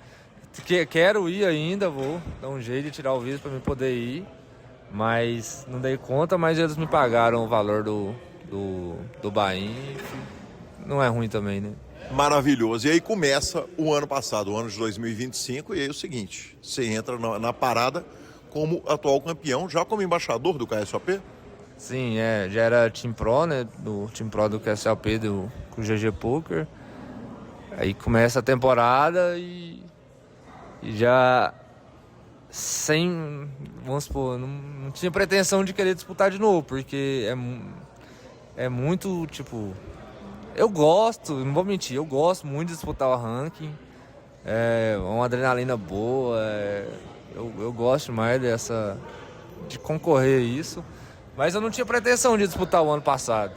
Quero ir ainda, vou dar um jeito de tirar o visto para me poder ir, mas não dei conta, mas eles me pagaram o valor do buy-in, não é ruim também, né? Maravilhoso. E aí começa o ano passado, o ano de 2025, e aí é o seguinte, você entra na parada como atual campeão, já como embaixador do KSOP? Sim, já era Team Pro, né? Do Team Pro do KSOP, com o GG Poker. Aí começa a temporada e já vamos supor, não tinha pretensão de querer disputar de novo, porque é muito, tipo, eu gosto, não vou mentir, eu gosto muito de disputar o ranking, é uma adrenalina boa, eu gosto mais de concorrer a isso, mas eu não tinha pretensão de disputar o ano passado.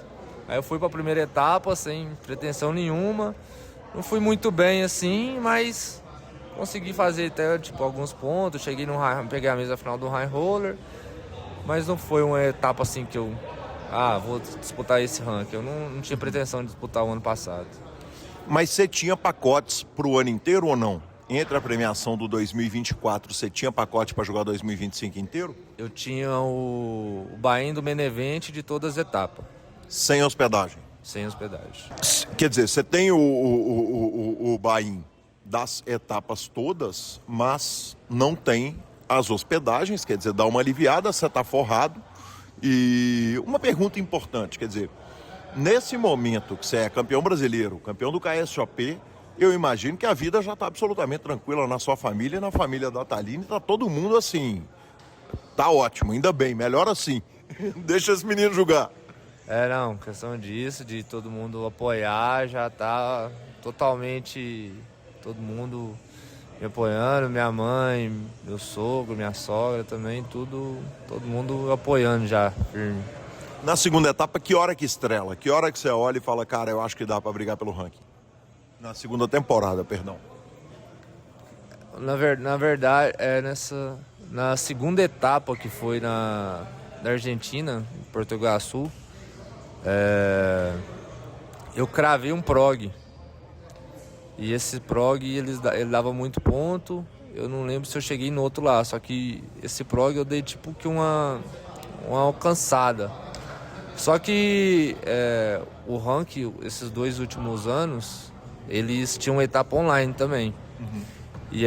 Aí eu fui para a primeira etapa sem pretensão nenhuma, não fui muito bem assim, mas consegui fazer até alguns pontos, peguei a mesa final do High Roller, mas não foi uma etapa assim que eu vou disputar esse ranking. Eu não tinha pretensão de disputar o ano passado. Mas você tinha pacotes para o ano inteiro ou não? Entre a premiação do 2024, você tinha pacote para jogar 2025 inteiro? Eu tinha o buy-in do main event de todas as etapas. Sem hospedagem? Sem hospedagem. Quer dizer, você tem o buy-in das etapas todas, mas não tem as hospedagens, quer dizer, dá uma aliviada, você está forrado. E uma pergunta importante, quer dizer, nesse momento que você é campeão brasileiro, campeão do KSOP, eu imagino que a vida já está absolutamente tranquila na sua família e na família da Thaline, está todo mundo assim, tá ótimo, ainda bem, melhor assim, deixa esse menino jogar. Não, questão disso, de todo mundo apoiar, já tá totalmente, todo mundo me apoiando, minha mãe, meu sogro, minha sogra também, todo mundo apoiando já, firme. Na segunda etapa, que hora que estrela? Que hora que você olha e fala, cara, eu acho que dá para brigar pelo ranking? Na segunda temporada, perdão. Na verdade, na segunda etapa, que foi na Argentina, em Porto Iguaçu, eu cravei um prog. E esse prog, ele dava muito ponto. Eu não lembro se eu cheguei no outro lá. Só que esse prog eu dei tipo que uma alcançada. Só que o ranking, esses 2 últimos anos, eles tinham uma etapa online também. Uhum. E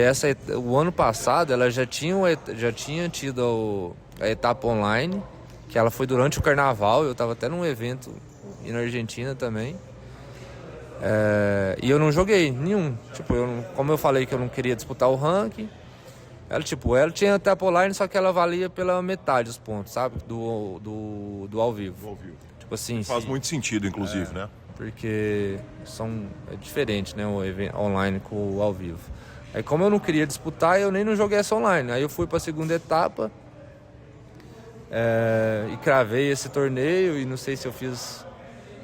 o ano passado ela já tinha tido a etapa online, que ela foi durante o carnaval. Eu estava até num evento na Argentina também. E eu não joguei nenhum. Como eu falei que eu não queria disputar o ranking, ela tinha etapa online, só que ela valia pela metade dos pontos, sabe? Do ao vivo. Do ao vivo. Assim, faz muito sentido, inclusive, né? Porque é diferente, né? O evento online com o ao vivo. Aí, como eu não queria disputar, eu nem não joguei essa online. Aí eu fui para a segunda etapa e cravei esse torneio. E não sei se eu fiz,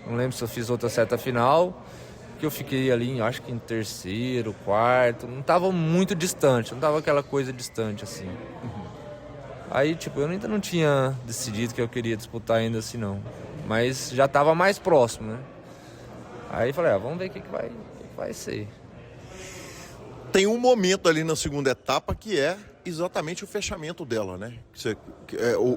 não lembro se eu fiz outra seta final, que eu fiquei ali, acho que em terceiro, quarto. Não tava muito distante, não tava aquela coisa distante assim. Uhum. Aí, eu ainda não tinha decidido que eu queria disputar ainda assim, não. Mas já tava mais próximo, né? Aí falei, vamos ver o que vai ser. Tem um momento ali na segunda etapa que é exatamente o fechamento dela, né?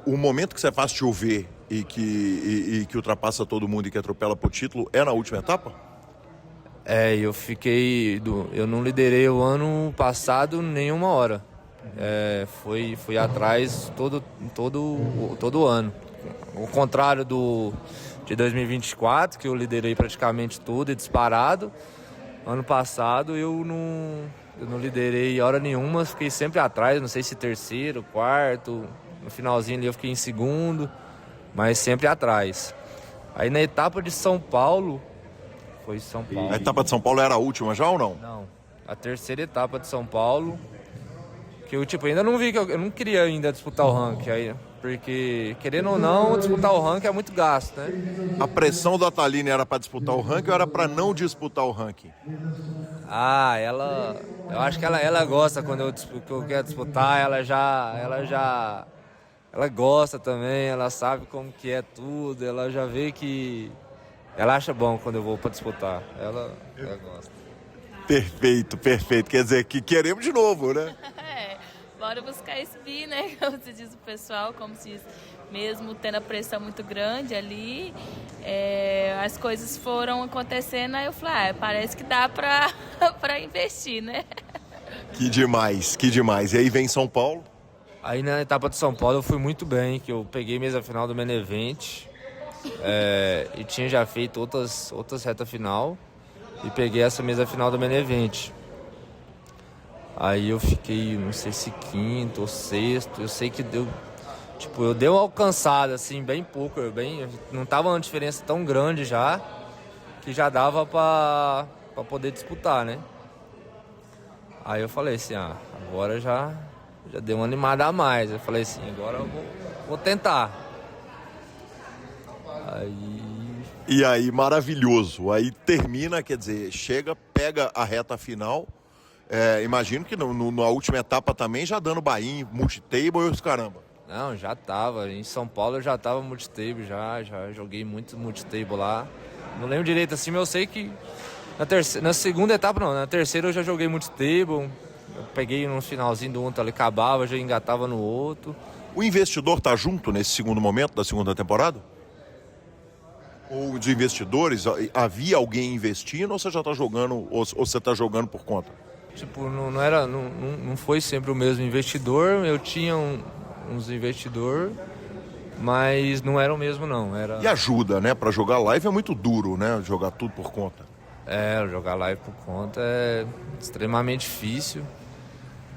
O momento que você faz chover e que ultrapassa todo mundo e que atropela pro título é na última etapa? Eu não liderei o ano passado nenhuma hora. Fui atrás todo ano. Ao contrário de 2024, que eu liderei praticamente tudo e disparado. Ano passado eu não liderei hora nenhuma, fiquei sempre atrás, não sei se terceiro, quarto, no finalzinho ali eu fiquei em segundo, mas sempre atrás. Aí na etapa de São Paulo, foi São Paulo. A etapa de São Paulo era a última já ou não? Não, a terceira etapa de São Paulo, que eu ainda não vi, que eu não queria ainda disputar o ranking aí, porque querendo ou não, disputar o ranking é muito gasto, né? A pressão da Thaline era para disputar o ranking ou era para não disputar o ranking? Eu acho que ela gosta quando eu quero disputar, ela gosta também, ela sabe como que é tudo, ela já vê que ela acha bom quando eu vou para disputar, ela gosta. Perfeito. Quer dizer, que queremos de novo, né? Bora buscar esse bi, né? Como se diz o pessoal, como se diz, mesmo tendo a pressão muito grande ali, as coisas foram acontecendo, aí eu falei, parece que dá pra investir, né? Que demais. E aí vem São Paulo? Aí na etapa de São Paulo eu fui muito bem, que eu peguei mesa final do Benevente e tinha já feito outras reta final e peguei essa mesa final do Benevente. Aí eu fiquei, não sei se quinto ou sexto, eu sei que deu, tipo, eu dei uma alcançada, assim, bem pouco, não tava uma diferença tão grande já, que já dava pra poder disputar, né? Aí eu falei assim, agora já deu uma animada a mais. Eu falei assim, agora eu vou tentar. E aí, maravilhoso. Aí termina, quer dizer, chega, pega a reta final. Imagino que na última etapa também já dando buy-in, multitable e os caramba. Não, já tava. Em São Paulo eu já tava multitable, já joguei muito multitable lá. Não lembro direito assim, mas eu sei que na segunda etapa não, na terceira eu já joguei multitable. Eu peguei no finalzinho do outro ali, acabava, já engatava no outro. O investidor tá junto nesse segundo momento da segunda temporada? Ou os investidores, havia alguém investindo ou você já tá jogando, ou você tá jogando por conta? Tipo, não foi sempre o mesmo investidor, eu tinha uns investidores, mas não era o mesmo não. E ajuda, né? Pra jogar live é muito duro, né? Jogar tudo por conta. Jogar live por conta é extremamente difícil,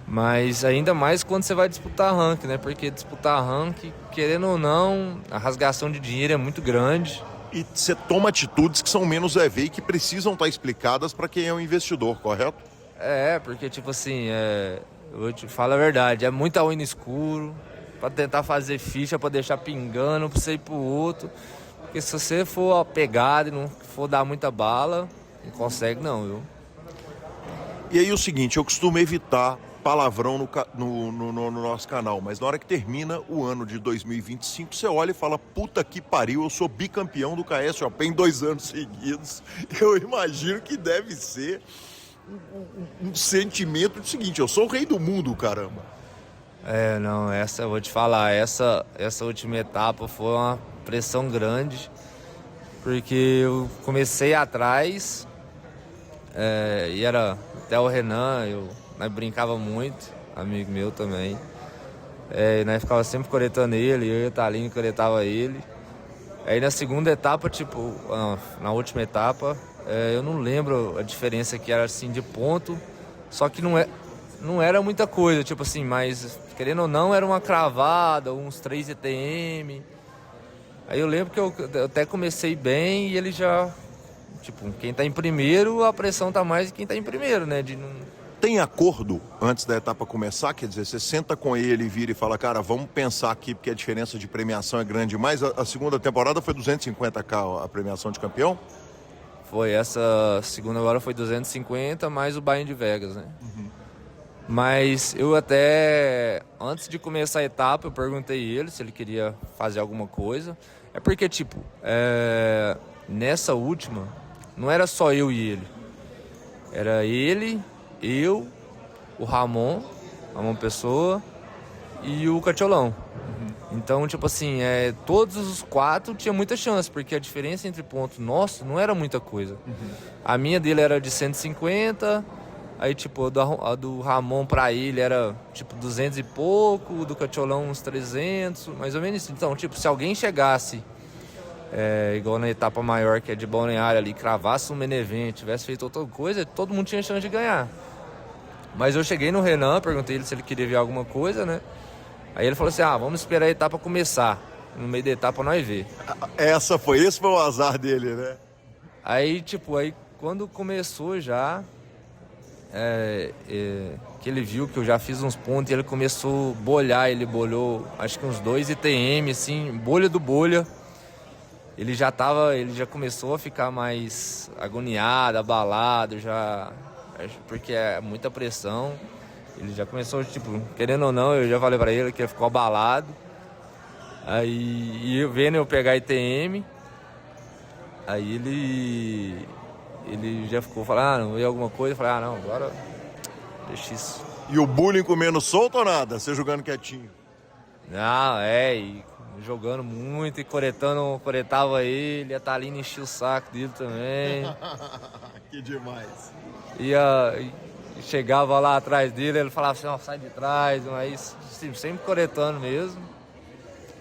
mas ainda mais quando você vai disputar rank, né? Porque disputar rank, querendo ou não, a rasgação de dinheiro é muito grande. E você toma atitudes que são menos EV e que precisam estar explicadas para quem é um investidor, correto? Porque tipo assim, eu te falo a verdade, é muita unha no escuro, pra tentar fazer ficha, pra deixar pingando, pra você ir pro outro. Porque se você for pegado e não for dar muita bala, não consegue não, viu? E aí o seguinte, eu costumo evitar palavrão no nosso canal, mas na hora que termina o ano de 2025, você olha e fala, puta que pariu, eu sou bicampeão do KS Open em 2 anos seguidos. Eu imagino que deve ser um sentimento do seguinte, eu sou o rei do mundo, caramba. Não, eu vou te falar, essa última etapa foi uma pressão grande, porque eu comecei atrás, e era até o Renan, nós brincava muito, amigo meu também, nós ficava sempre coletando ele, eu e o Talinho coletava ele. Aí na segunda etapa, tipo, na última etapa, eu não lembro a diferença que era assim de ponto, só que não era muita coisa, tipo assim, mas querendo ou não era uma cravada, uns 3 ETM. Aí eu lembro que eu até comecei bem e ele já, tipo, quem tá em primeiro, a pressão tá mais de quem tá em primeiro, né? Tem acordo antes da etapa começar? Quer dizer, você senta com ele e vira e fala, cara, vamos pensar aqui porque a diferença de premiação é grande demais. A segunda temporada foi 250k a premiação de campeão? Foi, essa segunda agora foi 250 mais o buy-in de Vegas, né? Uhum. Mas eu até, antes de começar a etapa, eu perguntei ele se ele queria fazer alguma coisa. Porque, tipo, nessa última, não era só eu e ele. Era ele, eu, o Ramon Pessoa e o Catiolão. Então, tipo assim, todos os 4 tinham muita chance, porque a diferença entre pontos nossos não era muita coisa. A minha dele era de 150, aí tipo, a do Ramon pra ele era tipo 200 e pouco, o do Catiolão uns 300, mais ou menos isso. Então, tipo, se alguém chegasse, igual na etapa maior, que é de Balneário ali, cravasse um Benevente, tivesse feito outra coisa, todo mundo tinha chance de ganhar. Mas eu cheguei no Renan, perguntei ele se ele queria ver alguma coisa, né? Aí ele falou assim, vamos esperar a etapa começar. No meio da etapa nós ver. Esse foi o azar dele, né? Aí, tipo, quando começou já, que ele viu que eu já fiz uns pontos, e ele começou a bolhar, ele bolhou acho que uns 2 ITM, assim, bolha do bolha. Ele já começou a ficar mais agoniado, abalado, porque é muita pressão. Ele já começou, tipo, querendo ou não, eu já falei pra ele que ele ficou abalado. Aí, vendo eu pegar ITM, aí ele já ficou falando, não veio alguma coisa, eu falei, não, agora deixa isso. E o bullying comendo solto ou nada? Você jogando quietinho? Não, e jogando muito e coretava ele, a Thalina enchia o saco dele também. Que demais. E chegava lá atrás dele, ele falava assim, ó, sai de trás, mas sempre coretando mesmo.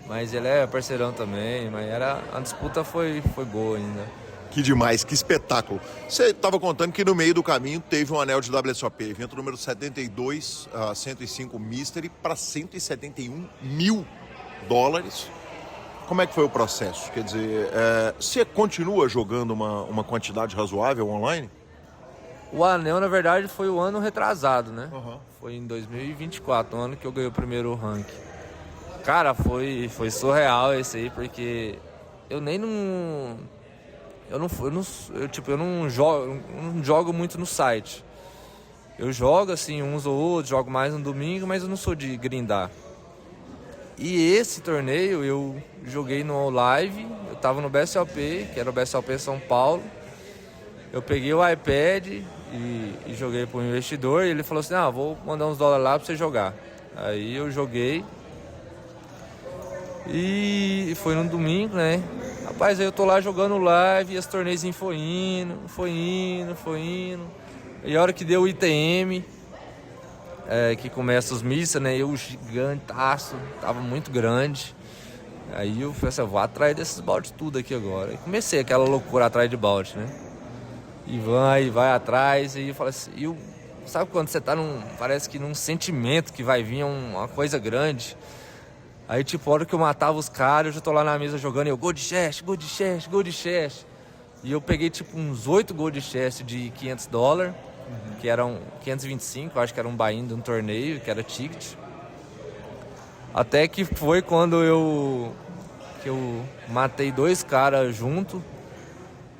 Mas ele é parceirão também, mas a disputa foi boa ainda. Que demais, que espetáculo. Você estava contando que no meio do caminho teve um anel de WSOP, evento número 72, 105 Mystery, para $171 mil. Como é que foi o processo? Quer dizer, você continua jogando uma quantidade razoável online? O anel, na verdade, foi o ano retrasado, né? Uhum. Foi em 2024, o ano que eu ganhei o primeiro rank. Cara, foi surreal esse aí, porque eu nem não... Eu não jogo muito no site. Eu jogo assim uns ou outros, jogo mais no domingo, mas eu não sou de grindar. E esse torneio eu joguei no live, eu tava no BSOP, que era o BSOP São Paulo. Eu peguei o iPad e joguei pro investidor e ele falou assim, vou mandar uns dólares lá pra você jogar. Aí eu joguei e foi no domingo, né? Rapaz, aí eu tô lá jogando live e esse torneiozinho foi indo. E a hora que deu o ITM, que começa os missas, né? Eu gigantaço, tava muito grande. Aí eu falei assim, vou atrás desses baldes tudo aqui agora. E comecei aquela loucura atrás de balde, né? E vai atrás, e eu falo assim, sabe quando você tá parece que num sentimento que vai vir uma coisa grande. Aí, tipo, a hora que eu matava os caras, eu já tô lá na mesa jogando, e eu, gold chest. E eu peguei, tipo, uns 8 gold chest de $500, que eram 525, acho que era um buy-in de um torneio, que era ticket. Até que foi quando eu matei 2 caras junto,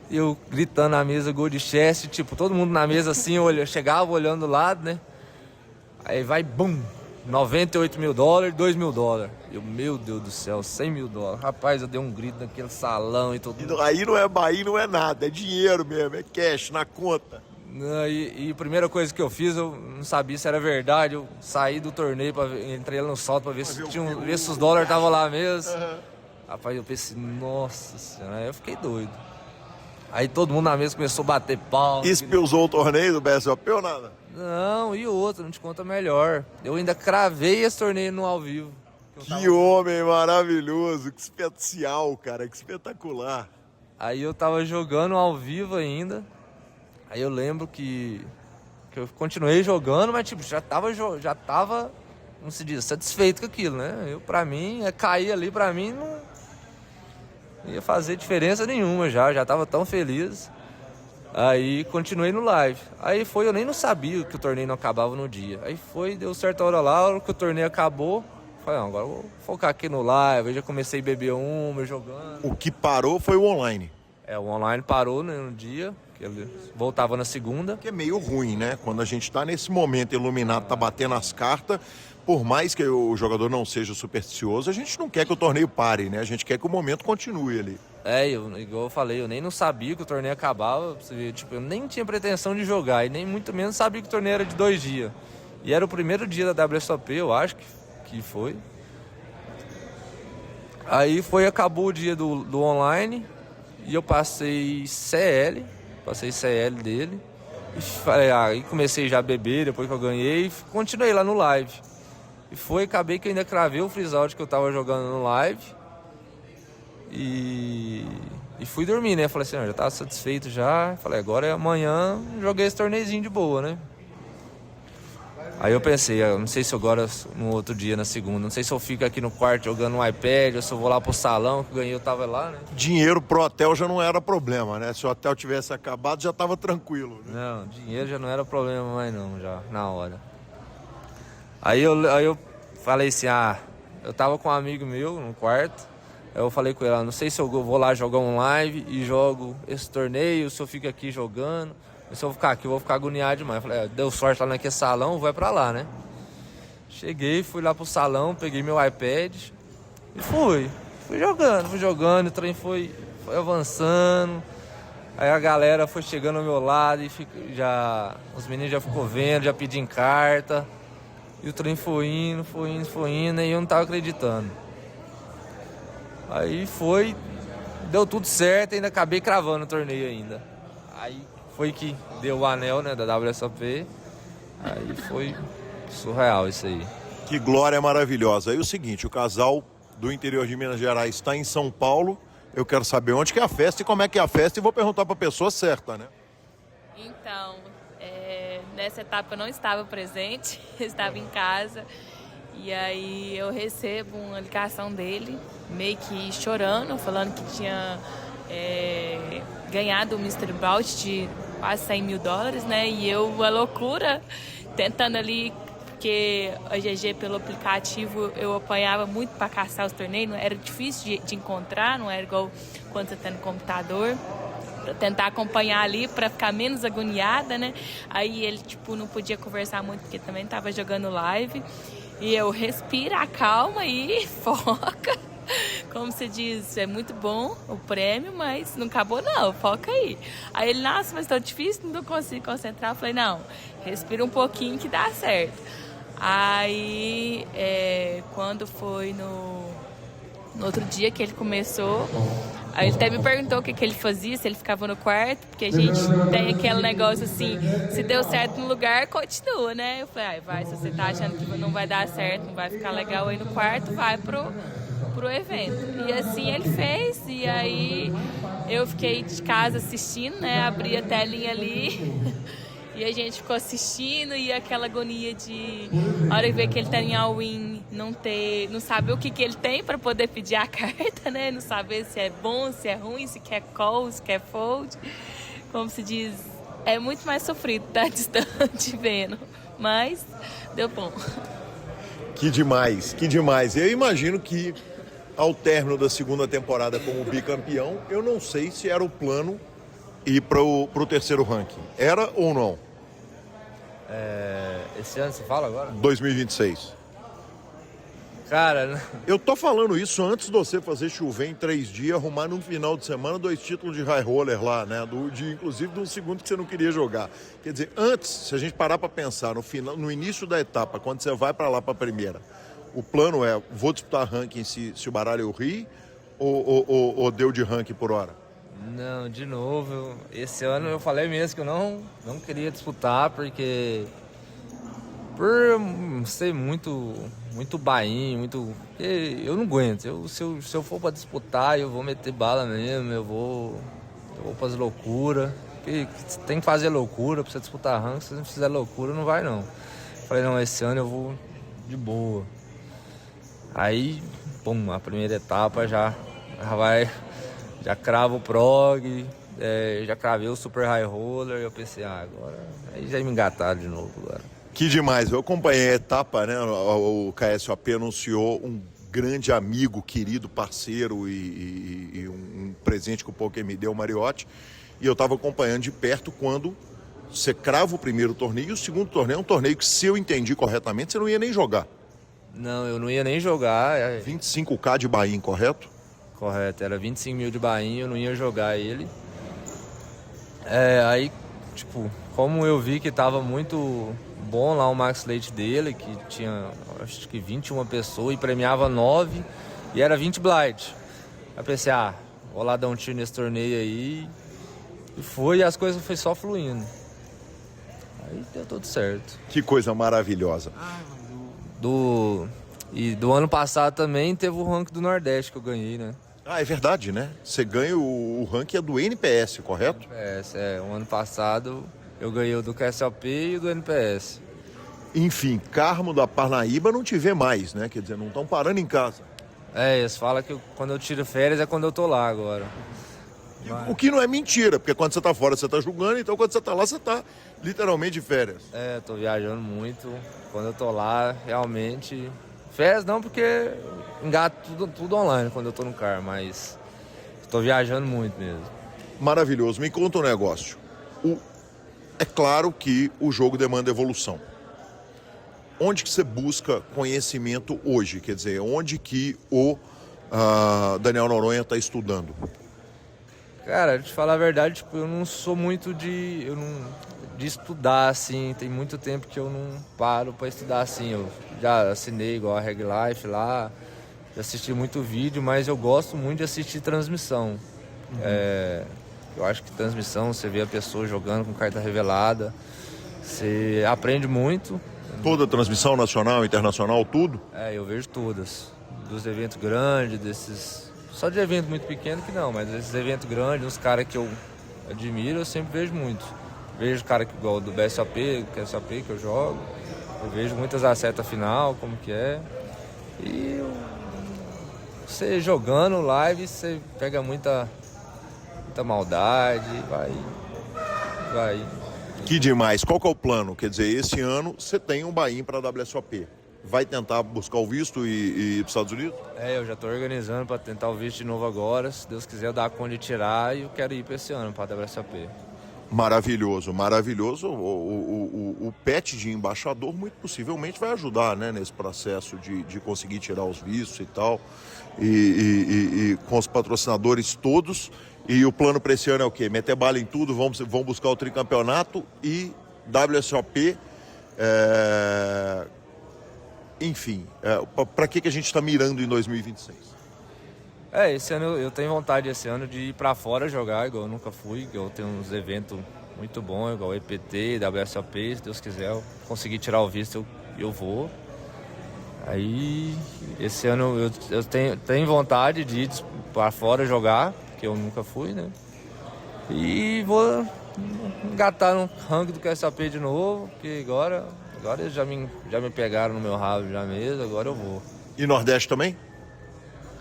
eu gritando na mesa, gold chest, tipo, todo mundo na mesa assim, chegava olhando do lado, né? Aí vai, bum! $98 mil, $2 mil. Eu, meu Deus do céu, $100 mil. Rapaz, eu dei um grito naquele salão e todo. Aí não é Bahia, não é nada, é dinheiro mesmo, é cash na conta. E a primeira coisa que eu fiz, eu não sabia se era verdade. Eu saí do torneio, entrei lá no salto pra ver se os dólares estavam lá mesmo. Uhum. Rapaz, eu pensei, nossa senhora, aí eu fiquei doido. Aí todo mundo na mesa começou a bater pau. Usou o torneio do BSOP ou nada? Não, e outro, não te conta melhor. Eu ainda cravei esse torneio no ao vivo. Que homem maravilhoso, que especial, cara, que espetacular. Aí eu tava jogando ao vivo ainda. Aí eu lembro que eu continuei jogando, mas tipo, já tava, não se diz, satisfeito com aquilo, né? Pra mim, cair ali pra mim não ia fazer diferença nenhuma já tava tão feliz. Aí continuei no live. Aí eu nem não sabia que o torneio não acabava no dia. Aí deu certa hora lá, a hora que o torneio acabou, falei, agora eu vou focar aqui no live. Aí já comecei a beber jogando. O que parou foi o online. O online parou, né, no dia, que ele voltava na segunda. Que é meio ruim, né? Quando a gente tá nesse momento iluminado, tá batendo as cartas, por mais que o jogador não seja supersticioso, a gente não quer que o torneio pare, né? A gente quer que o momento continue ali. Igual eu falei, eu nem não sabia que o torneio acabava, tipo, eu nem tinha pretensão de jogar, e nem muito menos sabia que o torneio era de 2 dias. E era o primeiro dia da WSOP, eu acho que foi. Aí acabou o dia do online, e eu passei CL dele, e falei, aí comecei já a beber, depois que eu ganhei, e continuei lá no live. E acabei que eu ainda cravei o freeze out que eu tava jogando no live. E fui dormir, né? Falei assim, já tava satisfeito já. Falei, agora é amanhã, joguei esse torneizinho de boa, né? Aí eu pensei, não sei se agora no outro dia, na segunda, não sei se eu fico aqui no quarto jogando no iPad ou se eu vou lá pro salão, que eu ganhei, eu tava lá, né? Dinheiro pro hotel já não era problema, né? Se o hotel tivesse acabado, já tava tranquilo, né? Não, dinheiro já não era problema mais não, já, na hora. Aí eu falei assim, eu tava com um amigo meu no quarto, aí eu falei com ele, não sei se eu vou lá jogar um live e jogo esse torneio, se eu fico aqui jogando, se eu ficar aqui eu vou ficar agoniado demais. Eu falei, deu sorte lá naquele salão, vai pra lá, né? Cheguei, fui lá pro salão, peguei meu iPad e fui jogando, o trem foi avançando. Aí a galera foi chegando ao meu lado e os meninos já ficou vendo, já pedindo carta. E o trem foi indo, e eu não tava acreditando. Aí deu tudo certo, ainda acabei cravando o torneio ainda. Aí foi que deu o anel, né, da WSOP. Aí foi surreal isso aí. Que glória maravilhosa. Aí o seguinte, o casal do interior de Minas Gerais está em São Paulo. Eu quero saber onde que é a festa e como é que é a festa e vou perguntar para a pessoa certa, né? Então, nessa etapa eu não estava presente, eu estava em casa. E aí eu recebo uma ligação dele, meio que chorando, falando que tinha ganhado o Mr. Bout de quase $100 mil, né? E eu, a loucura, tentando ali, porque a GG pelo aplicativo eu apanhava muito para caçar os torneios, era difícil de encontrar, não era igual quando você tá no computador, para tentar acompanhar ali, para ficar menos agoniada, né? Aí ele, não podia conversar muito, porque também estava jogando live. E eu respira, acalma e foca. Como se diz, é muito bom o prêmio, mas não acabou não, foca aí. Aí ele, nossa, mas tá difícil, não consigo concentrar. Eu falei, não, respira um pouquinho que dá certo. Aí, quando foi no outro dia que ele começou, aí ele até me perguntou o que ele fazia, se ele ficava no quarto, porque a gente tem aquele negócio assim, se deu certo no lugar, continua, né? Eu falei, vai, se você tá achando que não vai dar certo, não vai ficar legal aí no quarto, vai pro evento. E assim ele fez, e aí eu fiquei de casa assistindo, né? Abri a telinha ali e a gente ficou assistindo, e aquela agonia de a hora de ver que ele tá em all-in, não saber o que ele tem para poder pedir a carta, né? Não saber se é bom, se é ruim, se quer call, se quer fold. Como se diz, é muito mais sofrido estar distante vendo, mas deu bom. Que demais, que demais. Eu imagino que ao término da segunda temporada como bicampeão, eu não sei se era o plano ir pro terceiro ranking. Era ou não? Esse ano você fala agora? 2026. Cara, eu tô falando isso antes de você fazer chover em 3 dias, arrumar no final de semana 2 títulos de high roller lá, né? Inclusive de um segundo que você não queria jogar. Quer dizer, antes, se a gente parar para pensar no início da etapa, quando você vai para lá para a primeira, o plano é, vou disputar ranking se o baralho eu ri ou deu de ranking por hora? Não, de novo, esse ano eu falei mesmo que eu não queria disputar, porque por ser muito bainho, eu não aguento. Se eu for para disputar, eu vou meter bala mesmo, eu vou fazer loucura. Você tem que fazer loucura para você disputar ranking, se você não fizer loucura, não vai não. Falei, não, esse ano eu vou de boa. Aí, pum, a primeira etapa já cravo o prog, já cravei o super high roller, eu pensei, agora aí já me engataram de novo agora. Que demais, eu acompanhei a etapa, né? O KSOP anunciou um grande amigo, querido, parceiro e um presente que o poker me deu, o Mariotti, e eu estava acompanhando de perto quando você crava o primeiro torneio, e o segundo torneio é um torneio que, se eu entendi corretamente, você não ia nem jogar. Não, eu não ia nem jogar. 25K de buy-in, correto? Correto, era 25 mil de buy-in, eu não ia jogar ele. Aí, como eu vi que tava muito bom lá o max late dele, que tinha, acho que 21 pessoas e premiava 9 e era 20 blind. Aí pensei, vou lá dar um tiro nesse torneio aí. E as coisas foi só fluindo. Aí deu tudo certo. Que coisa maravilhosa. E do ano passado também teve o ranking do Nordeste que eu ganhei, né? É verdade, né? Você ganha o ranking do NPS, correto? NPS, o ano passado eu ganhei o do KSOP e o do NPS. Enfim, Carmo da Parnaíba não te vê mais, né? Quer dizer, não estão parando em casa. Eles falam que quando eu tiro férias é quando eu tô lá agora. O que não é mentira, porque quando você tá fora você tá jogando, então quando você tá lá você tá literalmente de férias. Tô viajando muito. Quando eu tô lá, realmente... Férias não, porque engato tudo online quando eu tô no carro, mas tô viajando muito mesmo. Maravilhoso. Me conta um negócio. É claro que o jogo demanda evolução. Onde que você busca conhecimento hoje? Quer dizer, onde que o Daniel Noronha está estudando? Cara, te falar a verdade, eu não sou muito de estudar, assim. Tem muito tempo que eu não paro para estudar, assim. Eu já assinei igual a Reg Life lá, já assisti muito vídeo, mas eu gosto muito de assistir transmissão. Eu acho que transmissão, você vê a pessoa jogando com carta revelada, Você aprende muito. Toda a transmissão nacional, internacional, tudo? Eu vejo todas. Dos eventos grandes, desses... Só de evento muito pequeno que não, mas esses eventos grandes, uns caras que eu admiro, eu sempre vejo muito. Vejo cara que igual do BSOP, que é o SOP que eu jogo. Eu vejo muitas acertas final, como que é. E você jogando live, você pega muita maldade, vai. Que demais. Qual que é o plano? Quer dizer, esse ano você tem um buy-in para a WSOP. Vai tentar buscar o visto e ir para os Estados Unidos? Eu já estou organizando para tentar o visto de novo agora. Se Deus quiser, eu dar conta de tirar e eu quero ir para esse ano, para a WSOP. Maravilhoso, maravilhoso. O PET de embaixador muito possivelmente vai ajudar, né, nesse processo de conseguir tirar os vistos e tal. E com os patrocinadores todos. E o plano para esse ano é o quê? Meter bala em tudo, vão buscar o tricampeonato e WSOP. Enfim, para que a gente está mirando em 2026? Esse ano eu tenho vontade esse ano de ir para fora jogar, igual eu nunca fui. Eu tenho uns eventos muito bons, igual EPT, WSOP, se Deus quiser, eu conseguir tirar o visto, eu vou. Aí, esse ano eu tenho vontade de ir para fora jogar, que eu nunca fui, né? E vou engatar no ranking do QSAP de novo, porque agora eles já me pegaram no meu rabo já mesmo, agora eu vou. E Nordeste também?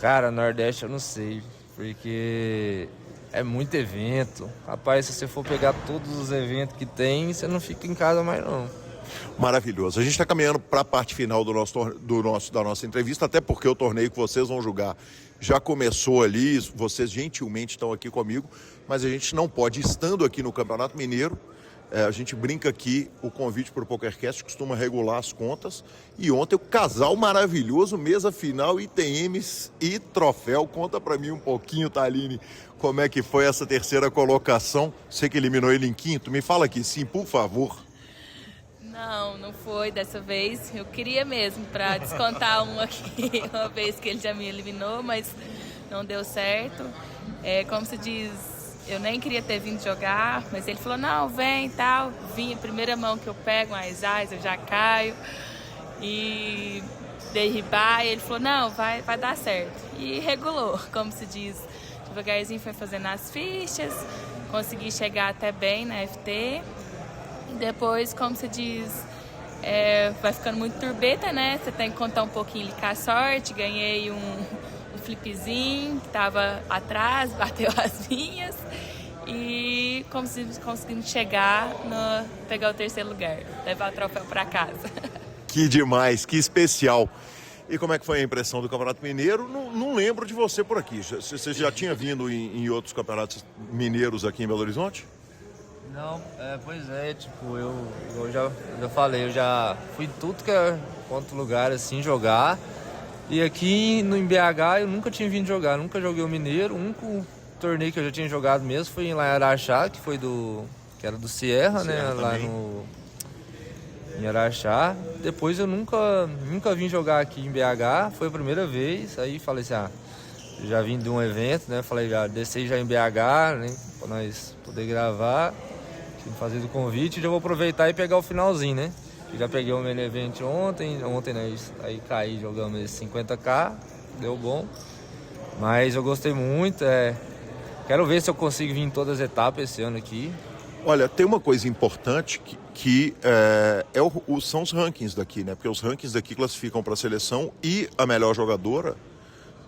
Cara, Nordeste eu não sei, porque é muito evento. Rapaz, se você for pegar todos os eventos que tem, você não fica em casa mais não. Maravilhoso. A gente está caminhando para a parte final da nossa entrevista, até porque o torneio que vocês vão jogar já começou ali, vocês gentilmente estão aqui comigo, mas a gente não pode, estando aqui no Campeonato Mineiro, a gente brinca aqui, o convite para o PokerCast costuma regular as contas, e ontem o casal maravilhoso, mesa final, ITMs e troféu. Conta para mim um pouquinho, Thaline, como é que foi essa terceira colocação, você que eliminou ele em quinto, me fala aqui, sim, por favor. Não foi dessa vez. Eu queria mesmo para descontar um aqui, uma vez que ele já me eliminou, mas não deu certo. Como se diz, eu nem queria ter vindo jogar, mas ele falou, não, vem e tal. Vim, a primeira mão que eu pego, as ais, eu já caio. E derribar, e ele falou, não, vai dar certo. E regulou, como se diz. Devagarzinho foi fazendo as fichas, consegui chegar até bem na FT. Depois, como se diz, vai ficando muito turbeta, né? Você tem que contar um pouquinho com a sorte. Ganhei um flipzinho que estava atrás, bateu as minhas. E conseguimos chegar, pegar o terceiro lugar, levar o troféu para casa. Que demais, que especial. E como é que foi a impressão do Campeonato Mineiro? Não lembro de você por aqui. Você já tinha vindo em outros campeonatos mineiros aqui em Belo Horizonte? Não, pois é, tipo, eu já falei, eu já fui em tudo que é quanto lugar, assim, jogar. E aqui em BH eu nunca tinha vindo jogar, nunca joguei o Mineiro. O único torneio que eu já tinha jogado mesmo foi lá em Araxá, que era do Sierra, né, lá em Araxá. Depois eu nunca vim jogar aqui em BH, foi a primeira vez. Aí falei assim, já vim de um evento, né, falei, já desci já em BH, né, pra nós poder gravar. Fazer o convite, já vou aproveitar e pegar o finalzinho, né? Eu já peguei o main event ontem né? Aí caí, jogamos esse 50k, deu bom. Mas eu gostei muito, quero ver se eu consigo vir em todas as etapas esse ano aqui. Olha, tem uma coisa importante que são os rankings daqui, né? Porque os rankings daqui classificam para a seleção e a melhor jogadora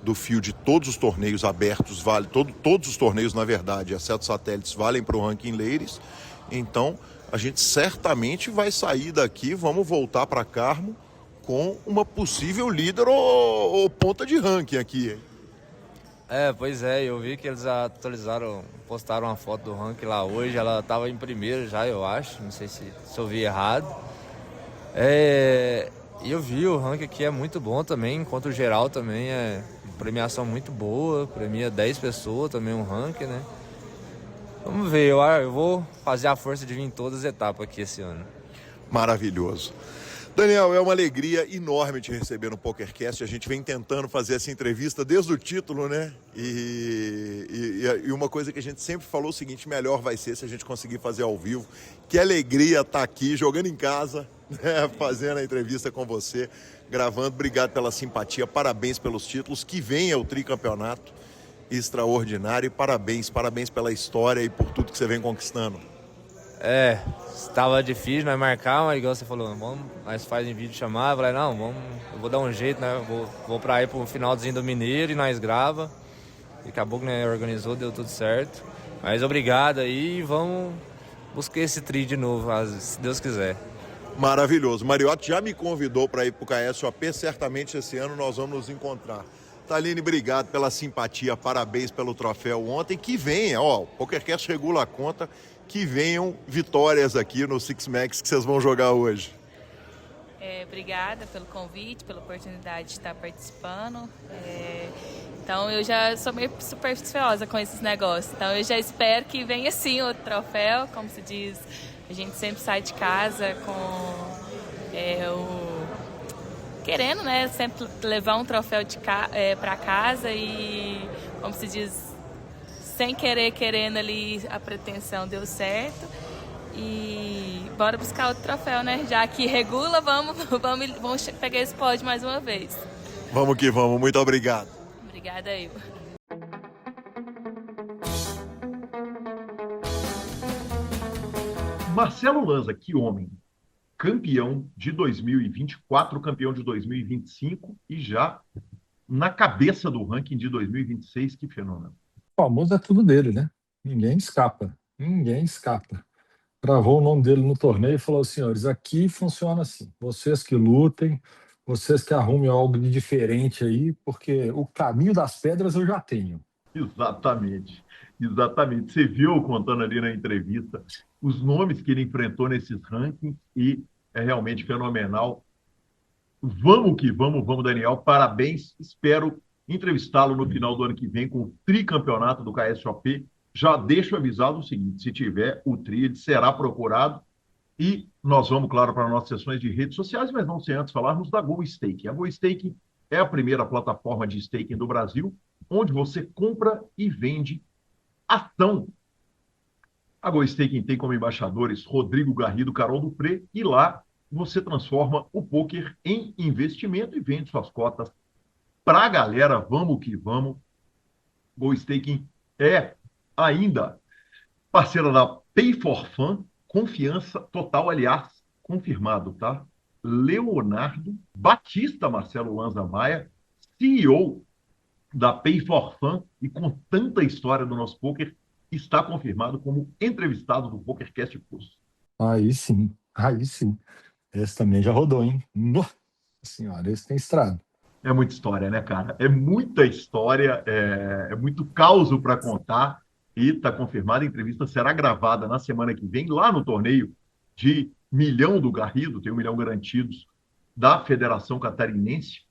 do fio de todos os torneios abertos, todos os torneios, na verdade, exceto satélites, valem para o ranking Ladies. Então, a gente certamente vai sair daqui, vamos voltar para Carmo com uma possível líder ou ponta de ranking aqui, hein? Pois é, eu vi que eles postaram uma foto do ranking lá hoje, ela estava em primeiro já, eu acho, não sei se eu vi errado. E eu vi, o ranking aqui é muito bom também, enquanto o geral também premiação muito boa, premia 10 pessoas também um ranking, né? Vamos ver, eu vou fazer a força de vir em todas as etapas aqui esse ano. Maravilhoso. Daniel, é uma alegria enorme te receber no PokerCast. A gente vem tentando fazer essa entrevista desde o título, né? E uma coisa que a gente sempre falou é o seguinte: melhor vai ser se a gente conseguir fazer ao vivo. Que alegria estar aqui, jogando em casa, né? Fazendo a entrevista com você, gravando. Obrigado pela simpatia, parabéns pelos títulos. Que venha o tricampeonato extraordinário e parabéns pela história e por tudo que você vem conquistando. Estava difícil nós marcar, mas igual você falou, nós faz em vídeo chamar, eu falei, não, eu vou dar um jeito, né? Vou pra ir pro finalzinho do Mineiro e nós grava. E acabou que nós organizou, deu tudo certo. Mas obrigado aí, vamos buscar esse tri de novo, se Deus quiser. Maravilhoso. Mariotti já me convidou para ir pro KSOP, certamente esse ano nós vamos nos encontrar. Taline, obrigado pela simpatia, parabéns pelo troféu ontem. Que venha, o PokerCast regula a conta, que venham vitórias aqui no Six Max que vocês vão jogar hoje. Obrigada pelo convite, pela oportunidade de estar participando. Então eu já sou meio supersticiosa com esses negócios. Então eu já espero que venha sim o troféu, como se diz. A gente sempre sai de casa com querendo, né? Sempre levar um troféu para casa e, como se diz, sem querendo ali, a pretensão deu certo. E bora buscar outro troféu, né? Já que regula, vamos pegar esse pódio mais uma vez. Vamos que vamos. Muito obrigado. Obrigada, Ivo. Marcelo Lanza, que homem. Campeão de 2024, campeão de 2025 e já na cabeça do ranking de 2026. Que fenômeno. O famoso é tudo dele, né? Ninguém escapa. Gravou o nome dele no torneio e falou: senhores, aqui funciona assim. Vocês que lutem, vocês que arrumem algo de diferente aí, porque o caminho das pedras eu já tenho. Exatamente. Você viu, contando ali na entrevista, os nomes que ele enfrentou nesses rankings e é realmente fenomenal. Vamos que vamos, Daniel. Parabéns. Espero entrevistá-lo no final do ano que vem com o tricampeonato do KSOP. Já deixo avisado o seguinte: se tiver o tri, ele será procurado. E nós vamos, claro, para nossas sessões de redes sociais, mas não sem antes falarmos da Go Staking. A Go Staking é a primeira plataforma de staking do Brasil, onde você compra e vende ação. A Go Staking tem como embaixadores Rodrigo Garrido, Carol Dupré, e lá você transforma o poker em investimento e vende suas cotas para a galera. Vamos que vamos. Go Staking é ainda parceira da Pay for Fun, confiança total, aliás, confirmado, tá? Leonardo Batista Marcelo Lanza Maia, CEO da Pay for Fun, e com tanta história do nosso poker, está confirmado como entrevistado do PokerCast Plus. Aí sim. Esse também já rodou, hein? Nossa senhora, esse tem estrada. É muita história, né, cara? É muita história, é muito caos para contar. E está confirmada, a entrevista será gravada na semana que vem, lá no torneio de milhão do Garrido, tem 1 milhão garantidos, da Federação Catarinense.